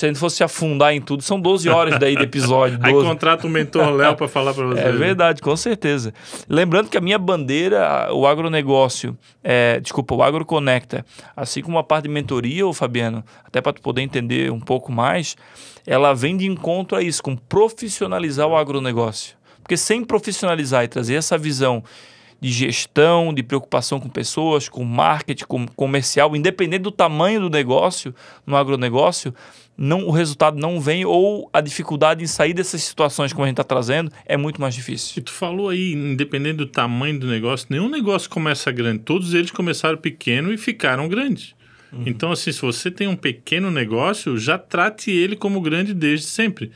gente fosse se afundar em tudo, são 12 horas daí de episódio. 12. Aí contrata o mentor Léo pra falar pra vocês. É verdade, com certeza. Lembrando que a minha bandeira, o agronegócio, o AgroConecta, assim como a parte de mentoria, ô Fabiano, até para tu poder entender um pouco mais, ela vem de encontro a isso, com profissionalizar o agronegócio. Porque sem profissionalizar e trazer essa visão de gestão, de preocupação com pessoas, com marketing, com comercial, independente do tamanho do negócio, no agronegócio, o resultado não vem, ou a dificuldade em sair dessas situações como a gente está trazendo é muito mais difícil. E tu falou aí, independente do tamanho do negócio, nenhum negócio começa grande. Todos eles começaram pequeno e ficaram grandes. Então, assim, se você tem um pequeno negócio, já trate ele como grande desde sempre.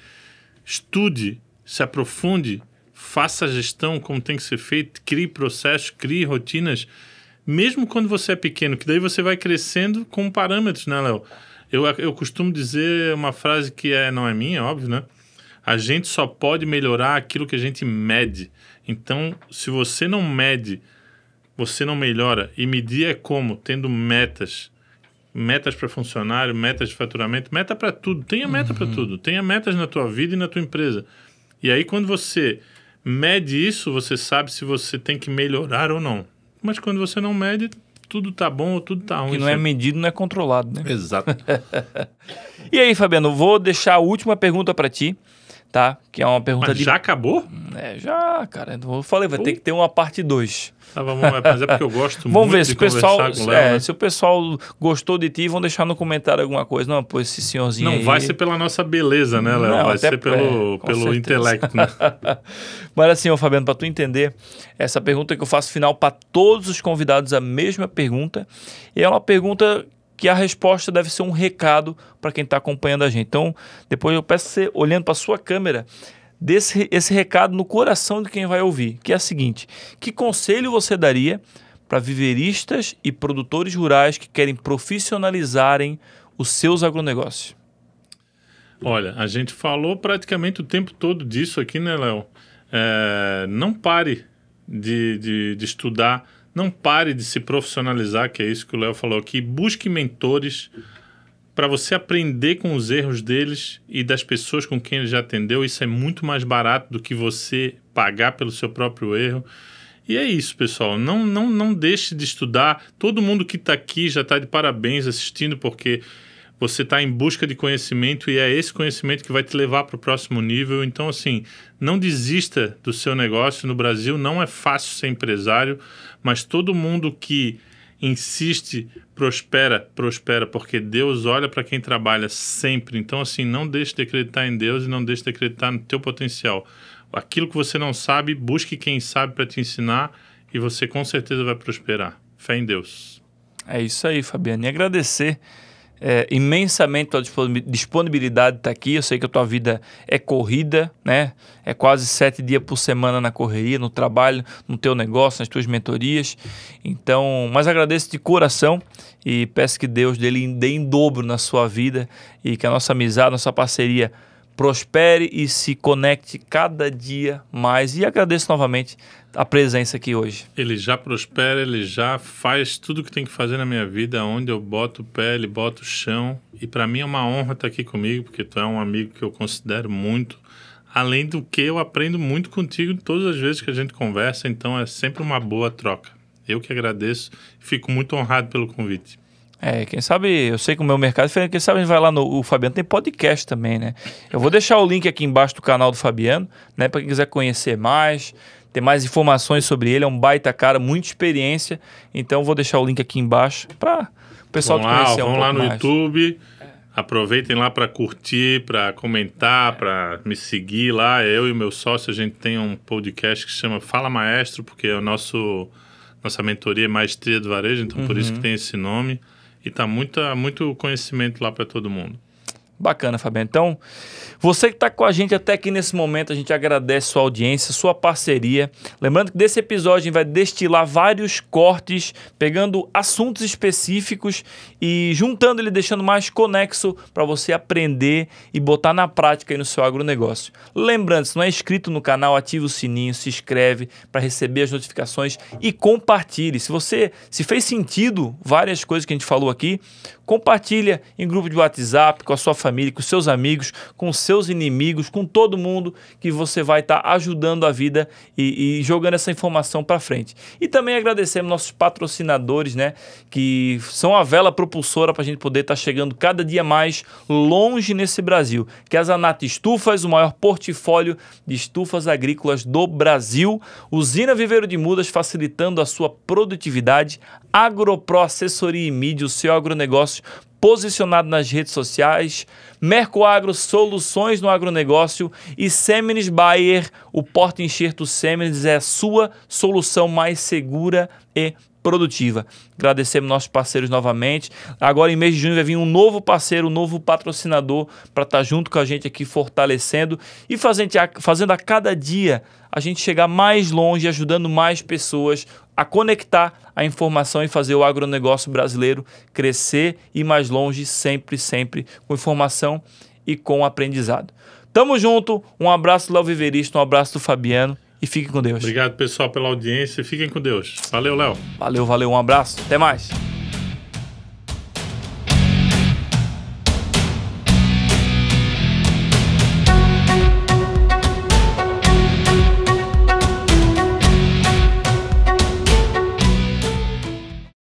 Estude, se aprofunde, faça a gestão como tem que ser feito, crie processos, crie rotinas, mesmo quando você é pequeno, que daí você vai crescendo com parâmetros, né, Léo? Eu costumo dizer uma frase que não é minha, óbvio, né? A gente só pode melhorar aquilo que a gente mede. Então, se você não mede, você não melhora. E medir é como? Tendo metas. Metas para funcionário, metas de faturamento, meta para tudo. Tenha meta para tudo. Tenha metas na tua vida e na tua empresa. E aí, quando você mede isso, você sabe se você tem que melhorar ou não. Mas quando você não mede, tudo tá bom ou tudo tá ruim. Que não é medido, não é controlado, né? Exato. E aí, Fabiano, vou deixar a última pergunta para ti, tá? Que é uma pergunta Mas já acabou? Já, cara. Eu falei, vai ter que ter uma parte 2. Tá, mas é porque eu gosto vamos muito ver se de o pessoal, conversar com o Léo, né? se o pessoal gostou de ti, vão deixar no comentário alguma coisa. Não, pô, esse senhorzinho não aí... vai ser pela nossa beleza, né, Léo? Vai ser pelo intelecto, né? Mas assim, ô Fabiano, para tu entender, essa pergunta que eu faço final para todos os convidados, a mesma pergunta, e é uma pergunta que a resposta deve ser um recado para quem está acompanhando a gente. Então, depois eu peço você, olhando para a sua câmera, desse esse recado no coração de quem vai ouvir, que é a seguinte: que conselho você daria para viveristas e produtores rurais que querem profissionalizarem os seus agronegócios? Olha, a gente falou praticamente o tempo todo disso aqui, né, Léo? Não pare de estudar, não pare de se profissionalizar, que é isso que o Léo falou aqui. Busque mentores para você aprender com os erros deles e das pessoas com quem ele já atendeu. Isso é muito mais barato do que você pagar pelo seu próprio erro. E é isso, pessoal. Não deixe de estudar. Todo mundo que está aqui já está de parabéns assistindo, porque você está em busca de conhecimento e é esse conhecimento que vai te levar para o próximo nível. Então, assim, não desista do seu negócio. No Brasil não é fácil ser empresário, mas todo mundo que insiste, prospera, porque Deus olha para quem trabalha sempre. Então, assim, não deixe de acreditar em Deus e não deixe de acreditar no teu potencial. Aquilo que você não sabe, busque quem sabe para te ensinar e você com certeza vai prosperar. fé em Deus. É isso aí, Fabiano. E agradecer imensamente a tua disponibilidade de estar aqui. Eu sei que a tua vida é corrida, né? É quase 7 dias por semana na correria, no trabalho, no teu negócio, nas tuas mentorias. Então, mas agradeço de coração e peço que Deus dê em dobro na sua vida e que a nossa amizade, nossa parceria prospere e se conecte cada dia mais. E agradeço novamente a presença aqui hoje. Ele já prospera, ele já faz tudo o que tem que fazer na minha vida, onde eu boto o pé, ele bota o chão. E para mim é uma honra estar aqui comigo, porque tu é um amigo que eu considero muito. Além do que eu aprendo muito contigo todas as vezes que a gente conversa, então é sempre uma boa troca. Eu que agradeço e fico muito honrado pelo convite. Quem sabe, eu sei que o meu mercado é diferente, quem sabe a gente vai lá o Fabiano tem podcast também, né? Eu vou deixar o link aqui embaixo do canal do Fabiano, né? Para quem quiser conhecer mais, ter mais informações sobre ele, é um baita cara, muita experiência, então eu vou deixar o link aqui embaixo para o pessoal te conhecer um pouco mais. Vão lá no YouTube, aproveitem lá para curtir, para comentar, para me seguir lá. Eu e o meu sócio, a gente tem um podcast que se chama Fala Maestro, porque é nossa mentoria é Maestria do Varejo, então por isso que tem esse nome. E tá muito conhecimento lá para todo mundo. Bacana, Fabiano. Então, você que está com a gente até aqui nesse momento, a gente agradece sua audiência, sua parceria. Lembrando que desse episódio a gente vai destilar vários cortes, pegando assuntos específicos e juntando ele, deixando mais conexo para você aprender e botar na prática aí no seu agronegócio. Lembrando, se não é inscrito no canal, ative o sininho, se inscreve para receber as notificações e compartilhe. Se fez sentido várias coisas que a gente falou aqui, compartilha em grupo de WhatsApp, com a sua família, com seus amigos, com seus inimigos, com todo mundo que você vai estar ajudando a vida e jogando essa informação para frente. E também agradecemos nossos patrocinadores, né, que são a vela propulsora para a gente poder estar chegando cada dia mais longe nesse Brasil, que é a Zanata Estufas, o maior portfólio de estufas agrícolas do Brasil, Usina Viveiro de Mudas, facilitando a sua produtividade, AgroPro Assessoria e Mídia, o seu agronegócio posicionado nas redes sociais, Mercoagro, soluções no agronegócio e Seminis Bayer, o porta-enxerto Seminis é a sua solução mais segura e produtiva. Agradecemos nossos parceiros novamente. Agora em mês de junho vai vir um novo parceiro, um novo patrocinador para estar junto com a gente aqui fortalecendo e fazendo a cada dia a gente chegar mais longe, ajudando mais pessoas a conectar a informação e fazer o agronegócio brasileiro crescer e ir mais longe, sempre com informação e com aprendizado. Tamo junto, um abraço do Léo Viverista, um abraço do Fabiano e fiquem com Deus. Obrigado, pessoal, pela audiência e fiquem com Deus. Valeu, Léo. Valeu, um abraço, até mais.